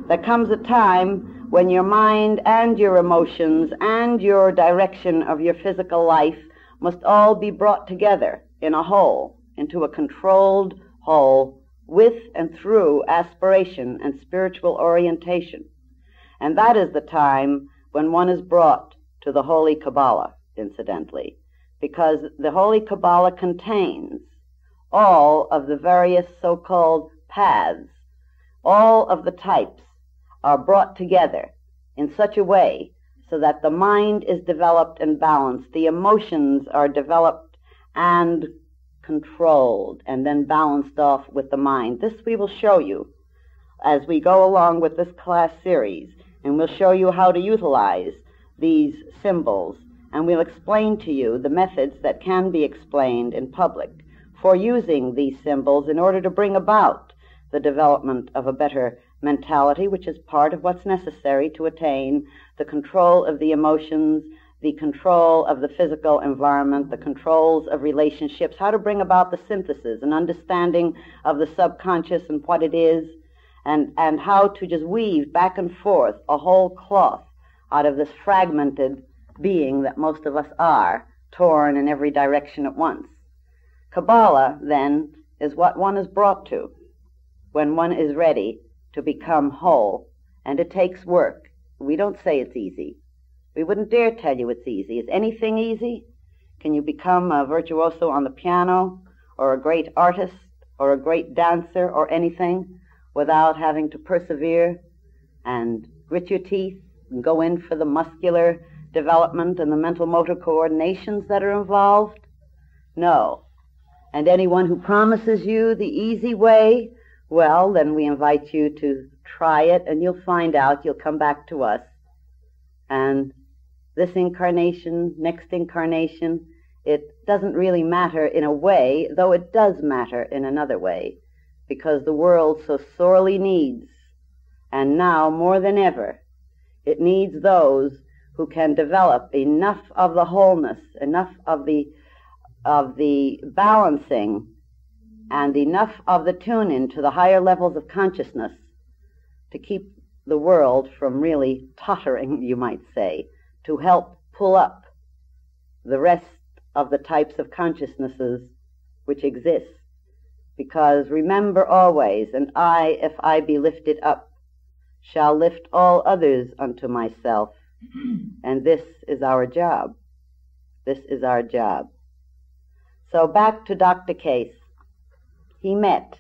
Speaker 1: There comes a time when your mind and your emotions and your direction of your physical life must all be brought together in a whole, into a controlled whole, with and through aspiration and spiritual orientation. And that is the time when one is brought to the Holy Kabbalah, incidentally, because the Holy Kabbalah contains all of the various so-called paths. All of the types are brought together in such a way so that the mind is developed and balanced, the emotions are developed and controlled, and then balanced off with the mind. This we will show you as we go along with this class series, and we'll show you how to utilize these symbols, and we'll explain to you the methods that can be explained in public for using these symbols in order to bring about the development of a better mentality, which is part of what's necessary to attain the control of the emotions, the control of the physical environment, the controls of relationships, how to bring about the synthesis and understanding of the subconscious and what it is, and how to just weave back and forth a whole cloth out of this fragmented being that most of us are, torn in every direction at once. Kabbalah, then, is what one is brought to. when one is ready to become whole, and it takes work. We don't say it's easy. We wouldn't dare tell you it's easy. Is anything easy? Can you become a virtuoso on the piano, or a great artist, or a great dancer, or anything, without having to persevere and grit your teeth and go in for the muscular development and the mental motor coordinations that are involved? No. And anyone who promises you the easy way, well, then we invite you to try it, and you'll find out. You'll come back to us. And this incarnation, next incarnation, it doesn't really matter in a way, though it does matter in another way, because the world so sorely needs, and now more than ever, it needs those who can develop enough of the wholeness, enough of the balancing, and enough of the tune-in to the higher levels of consciousness to keep the world from really tottering, you might say, to help pull up the rest of the types of consciousnesses which exist. Because remember always, and I, if I be lifted up, shall lift all others unto myself. And this is our job. This is our job. So back to Dr. Case. He met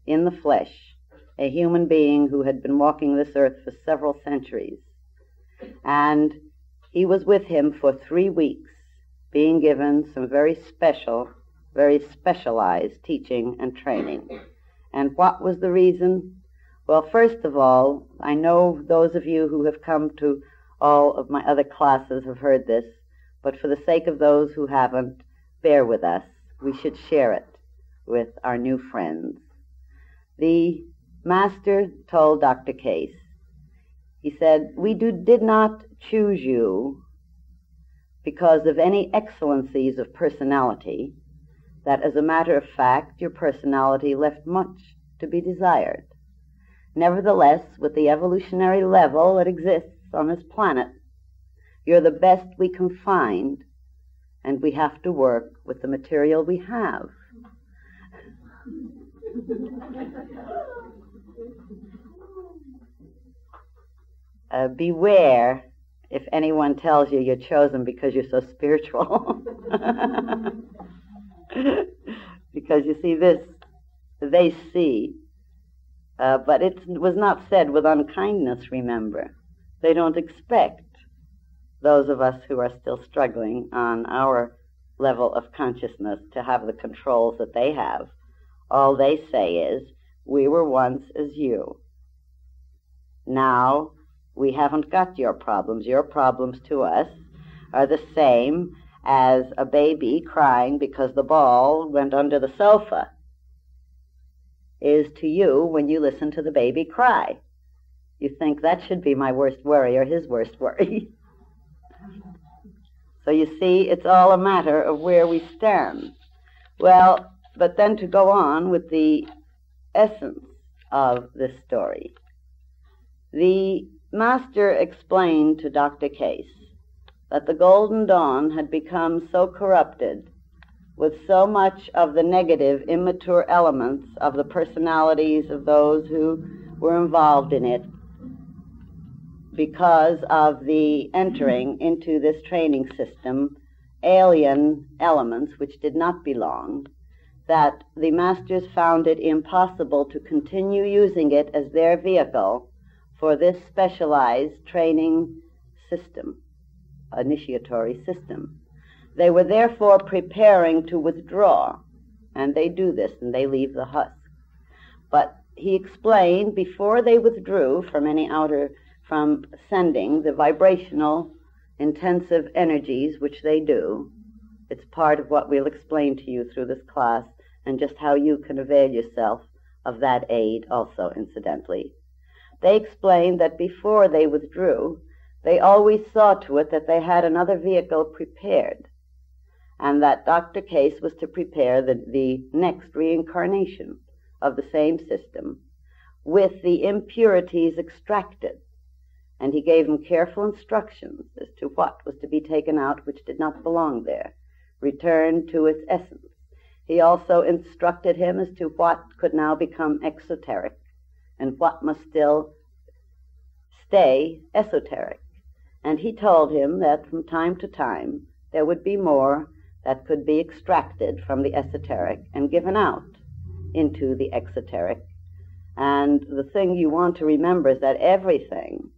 Speaker 1: in the flesh a human being who had been walking this earth for several centuries. And he was with him for 3 weeks, being given some very special, very specialized teaching and training. And what was the reason? Well, first of all, I know those of you who have come to all of my other classes have heard this, but for the sake of those who haven't, bear with us. We should share it with our new friends. The Master told Dr. Case, he said, we did not choose you because of any excellencies of personality, that as a matter of fact, your personality left much to be desired. Nevertheless, with the evolutionary level that exists on this planet, you're the best we can find, and we have to work with the material we have. Beware if anyone tells you you're chosen because you're so spiritual. Because you see this, they see, but it was not said with unkindness, remember. They don't expect those of us who are still struggling on our level of consciousness to have the controls that they have. All they say is, we were once as you. Now, we haven't got your problems. Your problems to us are the same as a baby crying because the ball went under the sofa is to you when you listen to the baby cry. You think that should be my worst worry or his worst worry. So you see, it's all a matter of where we stand. Well, but then to go on with the essence of this story. The Master explained to Dr. Case that the Golden Dawn had become so corrupted with so much of the negative, immature elements of the personalities of those who were involved in it because of the entering into this training system alien elements which did not belong, that the Masters found it impossible to continue using it as their vehicle for this specialized training system, initiatory system. They were therefore preparing to withdraw, and they do this, and they leave the husk. But he explained before they withdrew from sending the vibrational intensive energies which they do. It's part of what we'll explain to you through this class, and just how you can avail yourself of that aid also, incidentally. They explained that before they withdrew, they always saw to it that they had another vehicle prepared, and that Dr. Case was to prepare the next reincarnation of the same system with the impurities extracted. And he gave them careful instructions as to what was to be taken out which did not belong there, returned to its essence. He also instructed him as to what could now become exoteric and what must still stay esoteric. And he told him that from time to time there would be more that could be extracted from the esoteric and given out into the exoteric. And the thing you want to remember is that everything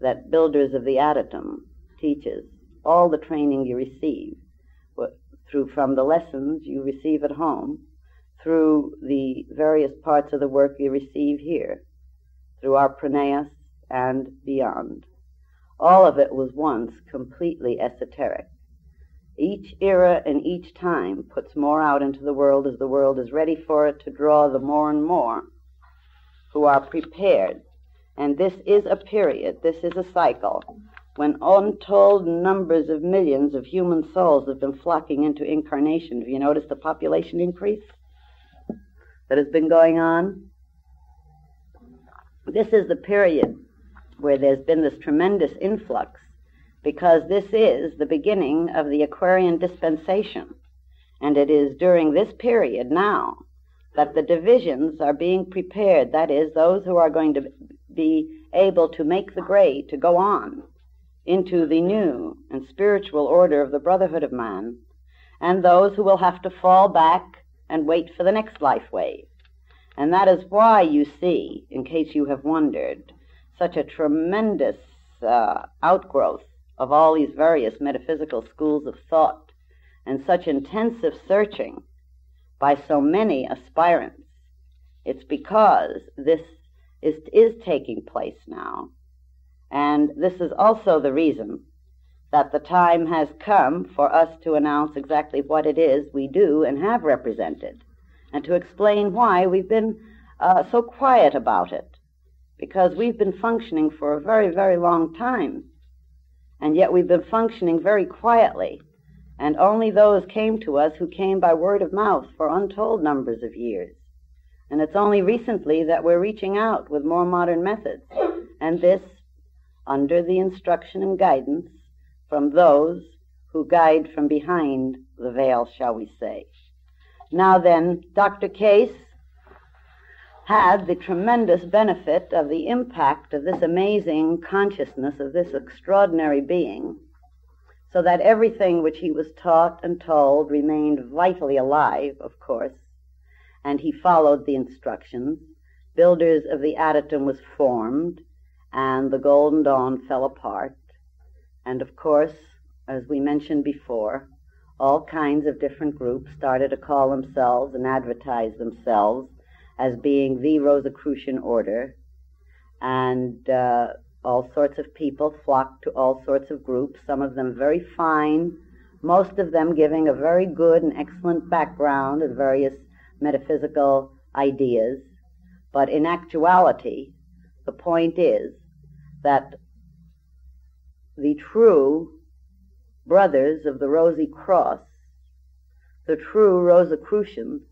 Speaker 1: that Builders of the Adytum teaches, all the training you receive, through from the lessons you receive at home, through the various parts of the work you receive here, through our pranayas and beyond, all of it was once completely esoteric. Each era and each time puts more out into the world as the world is ready for it to draw the more and more who are prepared. And this is a period, this is a cycle, when untold numbers of millions of human souls have been flocking into incarnation. Have you noticed the population increase that has been going on? This is the period where there's been this tremendous influx, because this is the beginning of the Aquarian dispensation. And it is during this period now that the divisions are being prepared, that is, those who are going to be able to make the grade to go on into the new and spiritual order of the brotherhood of man, and those who will have to fall back and wait for the next life wave. And that is why you see, in case you have wondered, such a tremendous outgrowth of all these various metaphysical schools of thought, and such intensive searching by so many aspirants. It's because this is taking place now. And this is also the reason that the time has come for us to announce exactly what it is we do and have represented, and to explain why we've been so quiet about it, because we've been functioning for a very, very long time, and yet we've been functioning very quietly, and only those came to us who came by word of mouth for untold numbers of years. And it's only recently that we're reaching out with more modern methods, and this under the instruction and guidance from those who guide from behind the veil, shall we say. Now then, Dr. Case had the tremendous benefit of the impact of this amazing consciousness of this extraordinary being, so that everything which he was taught and told remained vitally alive, of course, and he followed the instructions. Builders of the Adytum was formed, and the Golden Dawn fell apart. And of course, as we mentioned before, all kinds of different groups started to call themselves and advertise themselves as being the Rosicrucian order, and all sorts of people flocked to all sorts of groups, some of them very fine, most of them giving a very good and excellent background of various metaphysical ideas. But in actuality, the point is that the true brothers of the Rosy Cross, the true Rosicrucians,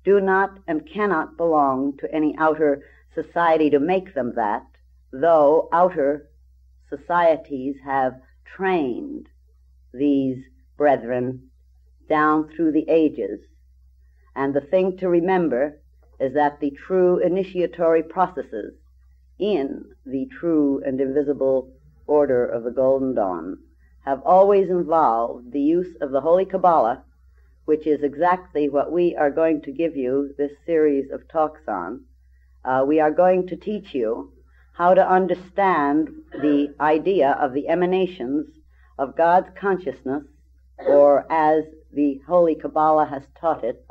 Speaker 1: do not and cannot belong to any outer society to make them that, though outer societies have trained these brethren down through the ages. And the thing to remember is that the true initiatory processes in the true and invisible order of the Golden Dawn have always involved the use of the Holy Kabbalah, which is exactly what we are going to give you this series of talks on. We are going to teach you how to understand the idea of the emanations of God's consciousness, or as the Holy Kabbalah has taught it,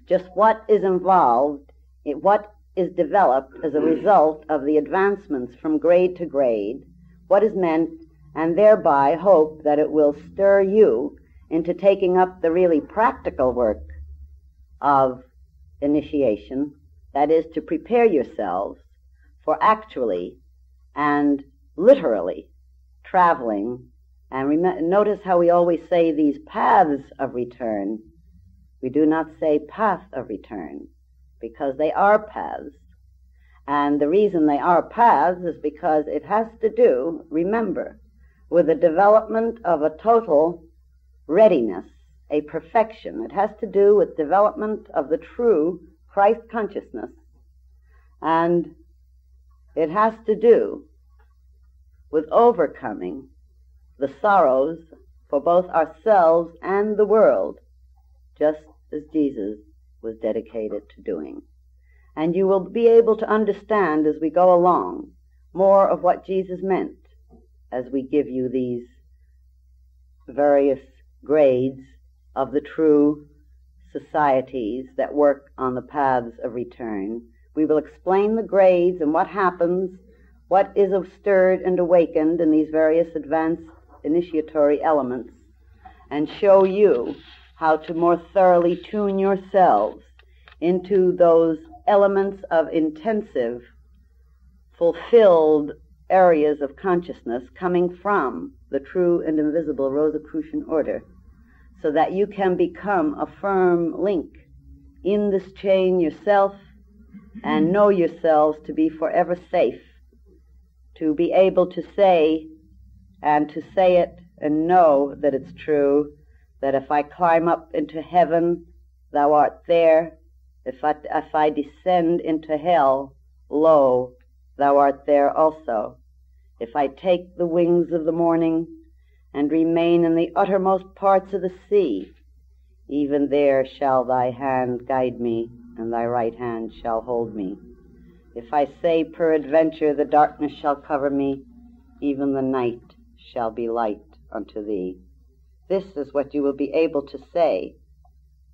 Speaker 1: just what is involved, what is developed as a result of the advancements from grade to grade, what is meant, and thereby hope that it will stir you into taking up the really practical work of initiation, that is, to prepare yourselves for actually and literally traveling. And notice how we always say these paths of return. We do not say path of return, because they are paths. And the reason they are paths is because it has to do, remember, with the development of a total readiness a perfection. It has to do with development of the true Christ consciousness, and it has to do with overcoming the sorrows for both ourselves and the world, just as Jesus was dedicated to doing. And you will be able to understand as we go along more of what Jesus meant as we give you these various grades of the true societies that work on the paths of return. We will explain the grades and what happens, what is stirred and awakened in these various advanced initiatory elements, and show you how to more thoroughly tune yourselves into those elements of intensive, fulfilled areas of consciousness coming from the true and invisible Rosicrucian order, so that you can become a firm link in this chain yourself and know yourselves to be forever safe, to be able to say it and know that it's true, that if I climb up into heaven, thou art there. If I descend into hell, lo, thou art there also. If I take the wings of the morning and remain in the uttermost parts of the sea, even there shall thy hand guide me, and thy right hand shall hold me. If I say peradventure the darkness shall cover me, even the night shall be light unto thee. This is what you will be able to say,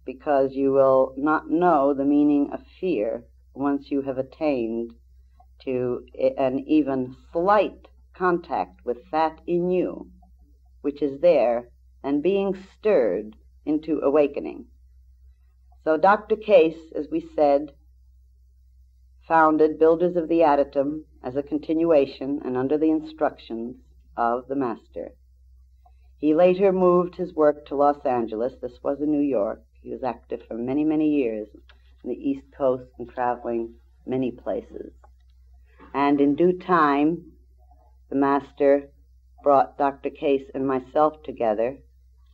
Speaker 1: because you will not know the meaning of fear once you have attained to an even slight contact with that in you, which is there and being stirred into awakening. So Dr. Case, as we said, founded Builders of the Adytum as a continuation and under the instructions of the Master. He later moved his work to Los Angeles. This was in New York. He was active for many, many years on the East Coast and traveling many places. And in due time, the Master brought Dr. Case and myself together,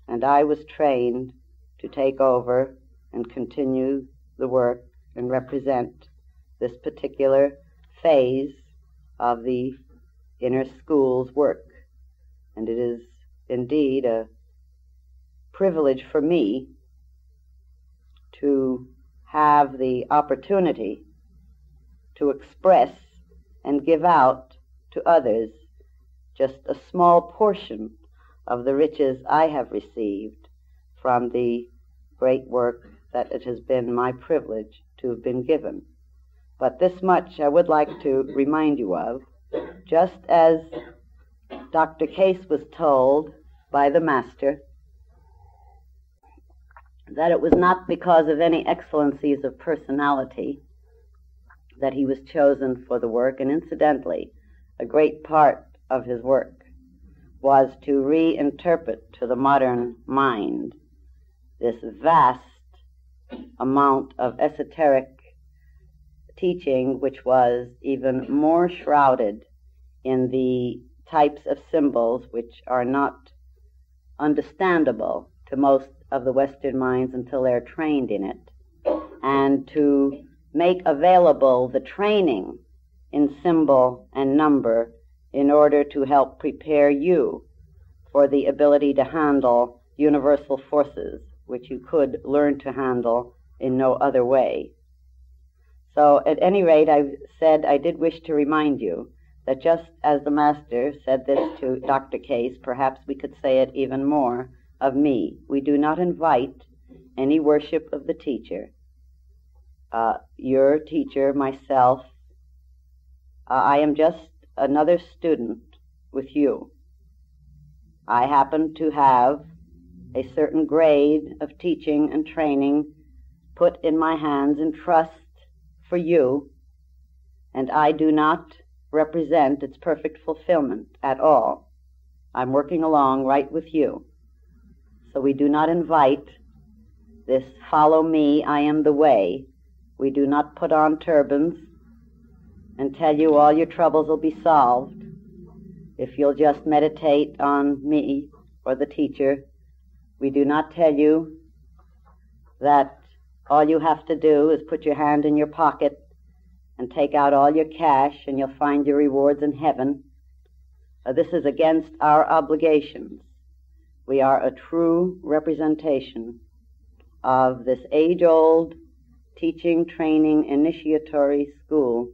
Speaker 1: and I was trained to take over and continue the work and represent this particular phase of the inner school's work. And it is indeed a privilege for me to have the opportunity to express and give out to others just a small portion of the riches I have received from the great work that it has been my privilege to have been given. But this much I would like to remind you of, just as Dr. Case was told by the Master that it was not because of any excellencies of personality that he was chosen for the work, and incidentally, a great part of his work was to reinterpret to the modern mind this vast amount of esoteric teaching, which was even more shrouded in the types of symbols which are not understandable to most of the Western minds until they're trained in it, and to make available the training in symbol and number in order to help prepare you for the ability to handle universal forces, which you could learn to handle in no other way. So at any rate, I said I did wish to remind you that just as the Master said this to Dr. Case, perhaps we could say it even more of me. We do not invite any worship of the teacher. Your teacher, myself, I am just another student with you. I happen to have a certain grade of teaching and training put in my hands in trust for you, and I do not represent its perfect fulfillment at all. I'm working along right with you. So we do not invite this follow me, I am the way. We do not put on turbans and tell you all your troubles will be solved if you'll just meditate on me or the teacher We do not tell you that all you have to do is put your hand in your pocket and take out all your cash and you'll find your rewards in heaven. This is against our obligations. We are a true representation of this age-old teaching, training, initiatory school.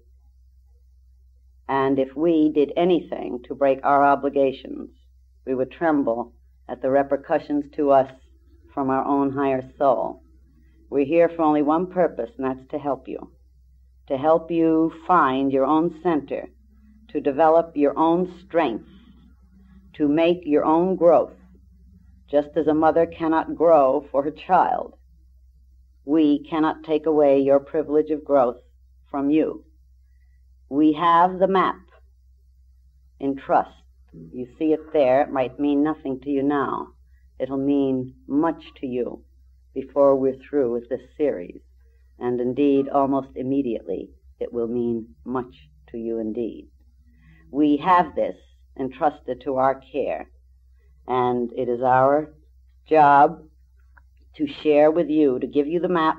Speaker 1: And if we did anything to break our obligations, we would tremble at the repercussions to us from our own higher soul. We're here for only one purpose, and that's to help you find your own center, to develop your own strength, to make your own growth. Just as a mother cannot grow for her child, we cannot take away your privilege of growth from you. We have the map in trust. You see it there. It might mean nothing to you now. It'll mean much to you before we're through with this series. And indeed, almost immediately, it will mean much to you indeed. We have this entrusted to our care, and it is our job to share with you, to give you the map,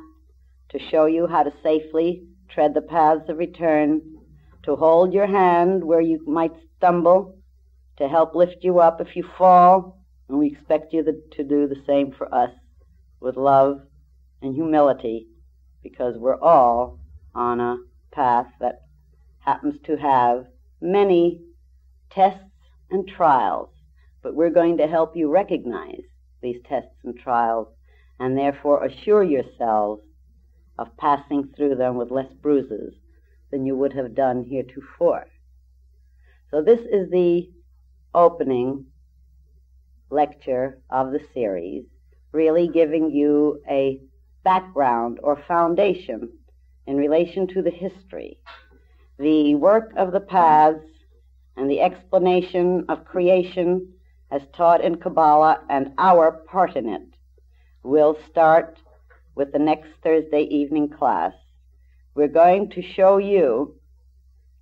Speaker 1: to show you how to safely tread the paths of return, to hold your hand where you might stumble, to help lift you up if you fall, and we expect you to do the same for us with love and humility, because we're all on a path that happens to have many tests and trials, but we're going to help you recognize these tests and trials and therefore assure yourselves of passing through them with less bruises than you would have done heretofore. So this is the opening lecture of the series, really giving you a background or foundation in relation to the history, the work of the paths, and the explanation of creation as taught in Kabbalah and our part in it. We'll start with the next Thursday evening class. We're going to show you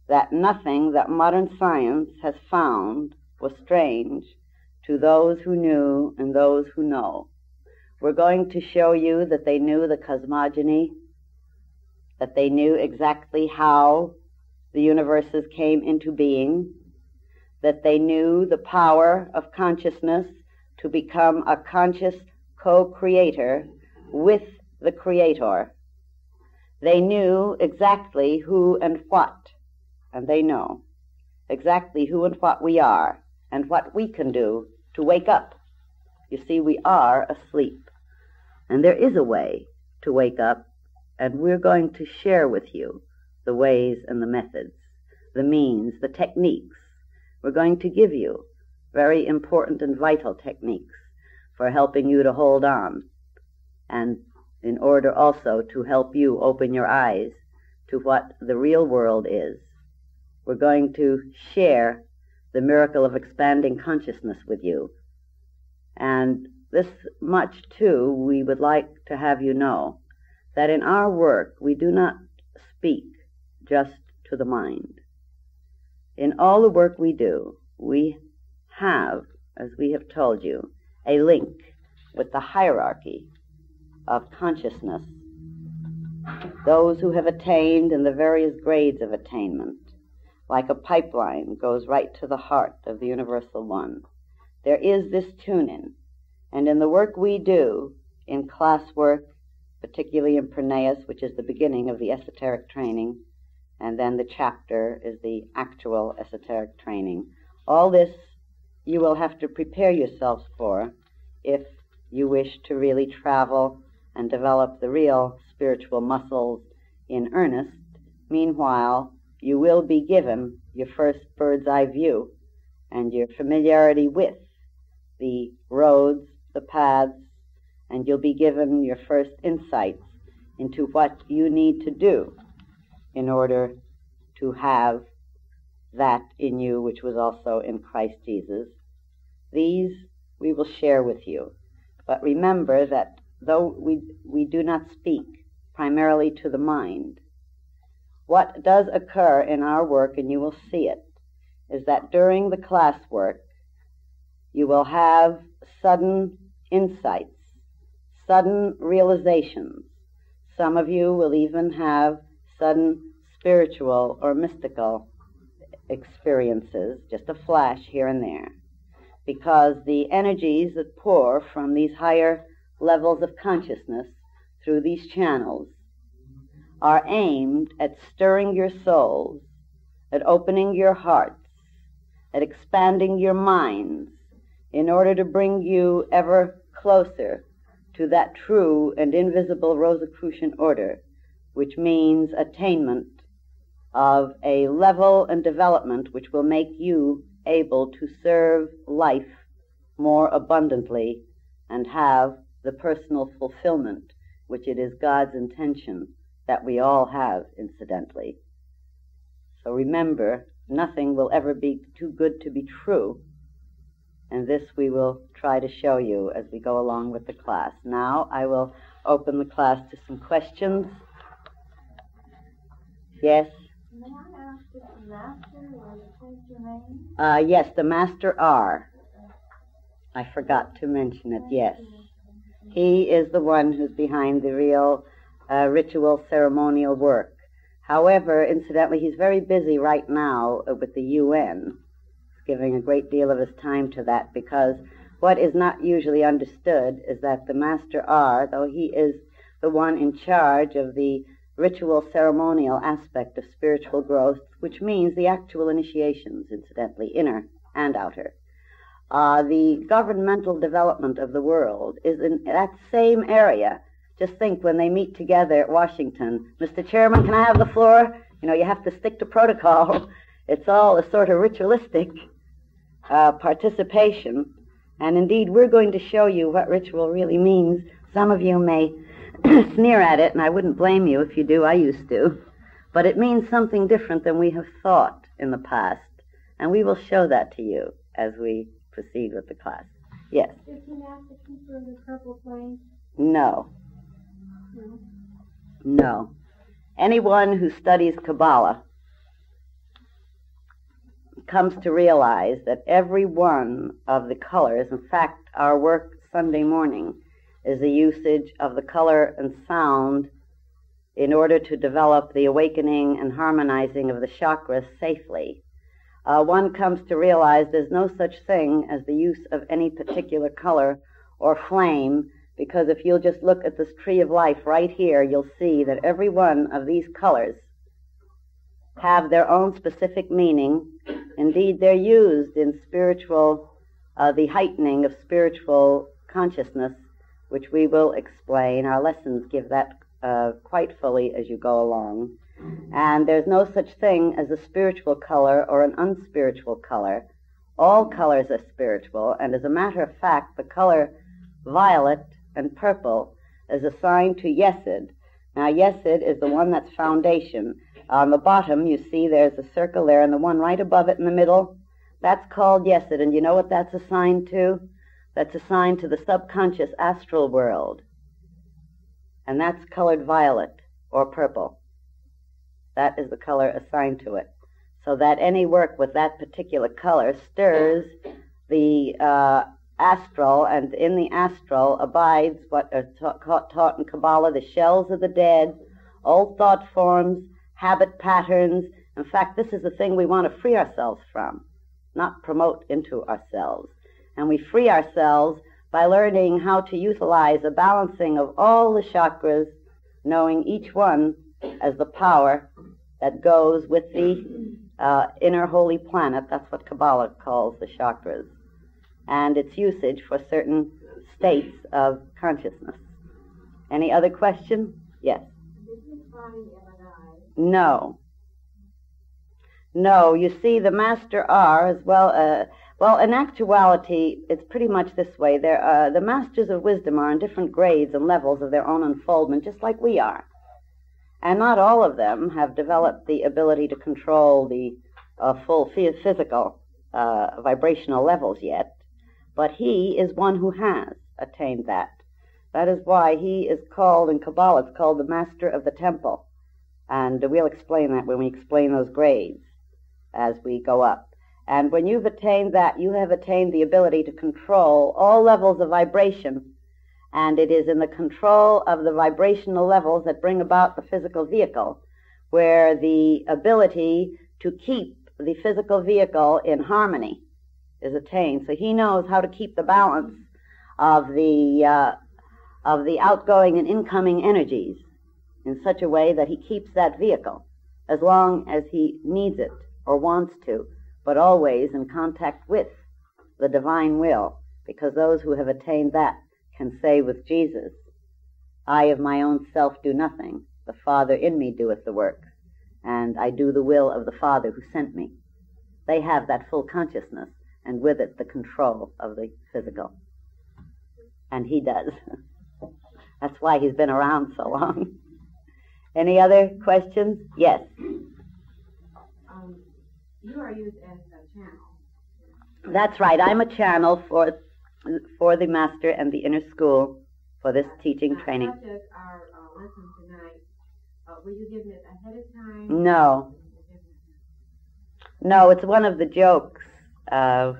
Speaker 1: that nothing that modern science has found was strange to those who knew and those who know. We're going to show you that they knew the cosmogony, that they knew exactly how the universes came into being, that they knew the power of consciousness to become a conscious co-creator with the Creator. They knew exactly who and what, and they know exactly who and what we are and what we can do to wake up. You see, we are asleep, and there is a way to wake up, and we're going to share with you the ways and the methods, the means, the techniques. We're going to give you very important and vital techniques for helping you to hold on, and in order also to help you open your eyes to what the real world is. We're going to share the miracle of expanding consciousness with you. And this much, too, we would like to have you know, that in our work we do not speak just to the mind. In all the work we do, we have, as we have told you, a link with the hierarchy of consciousness, those who have attained in the various grades of attainment, like a pipeline goes right to the heart of the Universal One. There is this tune-in, and in the work we do, in classwork, particularly in Pranayas, which is the beginning of the esoteric training, and then the chapter is the actual esoteric training. All this you will have to prepare yourselves for if you wish to really travel and develop the real spiritual muscles in earnest. Meanwhile, you will be given your first bird's eye view and your familiarity with the roads, the paths, and you'll be given your first insights into what you need to do in order to have that in you which was also in Christ Jesus. These we will share with you. But remember that though we do not speak primarily to the mind, what does occur in our work, and you will see it, is that during the classwork you will have sudden insights, sudden realizations. Some of you will even have sudden spiritual or mystical experiences, just a flash here and there, because the energies that pour from these higher levels of consciousness through these channels are aimed at stirring your souls, at opening your hearts, at expanding your minds, in order to bring you ever closer to that true and invisible Rosicrucian order, which means attainment of a level and development which will make you able to serve life more abundantly and have the personal fulfillment which it is God's intention that we all have, incidentally. So remember, nothing will ever be too good to be true, and this we will try to show you as we go along with the class. Now I will open the class to some questions. Yes?
Speaker 2: May I ask if the master or the teacher name?
Speaker 1: Yes, the Master R. I forgot to mention it, yes. He is the one who's behind the real ritual ceremonial work. However, incidentally, he's very busy right now with the UN, giving a great deal of his time to that, because what is not usually understood is that the Master R, though he is the one in charge of the ritual ceremonial aspect of spiritual growth, which means the actual initiations, incidentally, inner and outer, the governmental development of the world is in that same area. Just think, when they meet together at Washington, Mr. Chairman, can I have the floor? You know, you have to stick to protocol. It's all a sort of ritualistic participation. And indeed, we're going to show you what ritual really means. Some of you may sneer at it, and I wouldn't blame you if you do. I used to. But it means something different than we have thought in the past. And we will show that to you as we proceed with the class. Yes?
Speaker 2: Is he not the keeper of the purple flame?
Speaker 1: No. No. Anyone who studies Kabbalah comes to realize that every one of the colors, in fact, our work Sunday morning is the usage of the color and sound in order to develop the awakening and harmonizing of the chakras safely. One comes to realize there's no such thing as the use of any particular color or flame, because if you'll just look at this tree of life right here, you'll see that every one of these colors have their own specific meaning. Indeed, they're used in spiritual, the heightening of spiritual consciousness, which we will explain. Our lessons give that quite fully as you go along. And there's no such thing as a spiritual color or an unspiritual color. All colors are spiritual, and as a matter of fact, the color violet and purple is assigned to Yesod. Now, Yesod is the one that's foundation. On the bottom, you see there's a circle there, and the one right above it in the middle, that's called Yesod. And you know what that's assigned to? That's assigned to the subconscious astral world. And that's colored violet or purple. That is the color assigned to it. So that any work with that particular color stirs the astral, and in the astral abides what are taught in Kabbalah, the shells of the dead, old thought forms, habit patterns. In fact, this is the thing we want to free ourselves from, not promote into ourselves. And we free ourselves by learning how to utilize a balancing of all the chakras, knowing each one as the power that goes with the inner holy planet. That's what Kabbalah calls the chakras, and its usage for certain states of consciousness. Any other question? Yes?
Speaker 2: Did you find M&I?
Speaker 1: No. No, you see, the Master R as well, well, in actuality, it's pretty much this way. The Masters of Wisdom are in different grades and levels of their own unfoldment, just like we are. And not all of them have developed the ability to control the full physical vibrational levels yet. But he is one who has attained that. That is why he is called, in Kabbalah, it's called the Master of the Temple. And we'll explain that when we explain those grades as we go up.
Speaker 3: And when you've attained that, you have attained the ability to control all levels of vibration. And it is in the control of the vibrational levels that bring about the physical vehicle, where the ability to keep the physical vehicle in harmony is attained. So he knows how to keep the balance of the outgoing and incoming energies in such a way that he keeps that vehicle as long as he needs it or wants to, but always in contact with the divine will, because those who have attained that can say with Jesus, I of my own self do nothing, the Father in me doeth the work, and I do the will of the Father who sent me. They have that full consciousness, and with it the control of the physical. And he does. That's why he's been around so long. Any other questions? Yes.
Speaker 4: You are used as a channel.
Speaker 3: That's right. I'm a channel for the Master and the Inner School for this teaching training.
Speaker 4: Such as our lesson tonight, were you given it ahead of time?
Speaker 3: No. No, it's one of the jokes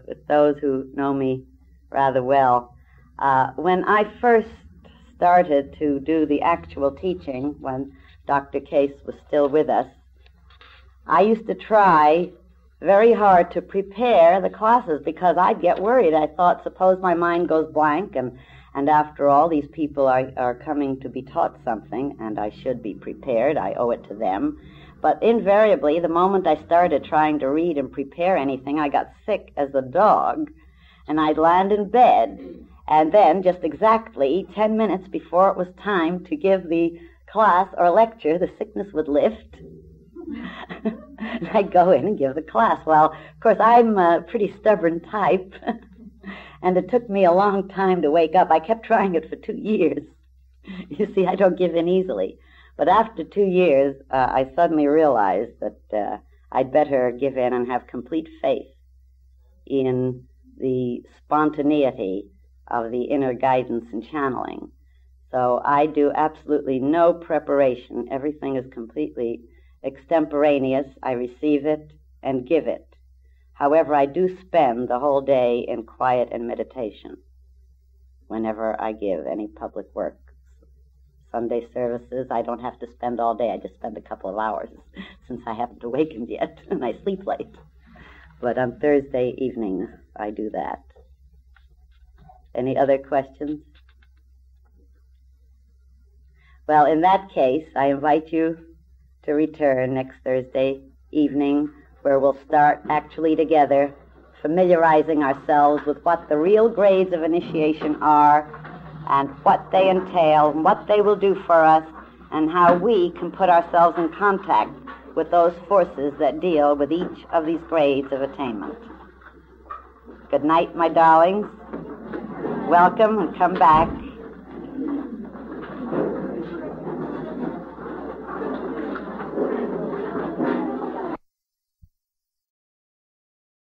Speaker 3: with those who know me rather well. When I first started to do the actual teaching, when Dr. Case was still with us, I used to try very hard to prepare the classes because I'd get worried. I thought, suppose my mind goes blank, and after all, these people are coming to be taught something, and I should be prepared. I owe it to them. But invariably, the moment I started trying to read and prepare anything, I got sick as a dog, and I'd land in bed. And then, just exactly 10 minutes before it was time to give the class or lecture, the sickness would lift. And I'd go in and give the class. Well, of course, I'm a pretty stubborn type, and it took me a long time to wake up. I kept trying it for 2 years. You see, I don't give in easily. But after 2 years, I suddenly realized that I'd better give in and have complete faith in the spontaneity of the inner guidance and channeling. So I do absolutely no preparation. Everything is completely extemporaneous. I receive it and give it. However, I do spend the whole day in quiet and meditation whenever I give any public work. Sunday services, I don't have to spend all day. I just spend a couple of hours since I haven't awakened yet and I sleep late. But on Thursday evenings, I do that. Any other questions? Well, in that case, I invite you to return next Thursday evening, where we'll start actually together familiarizing ourselves with what the real grades of initiation are and what they entail and what they will do for us and how we can put ourselves in contact with those forces that deal with each of these grades of attainment. Good night, my darlings. Welcome and come back.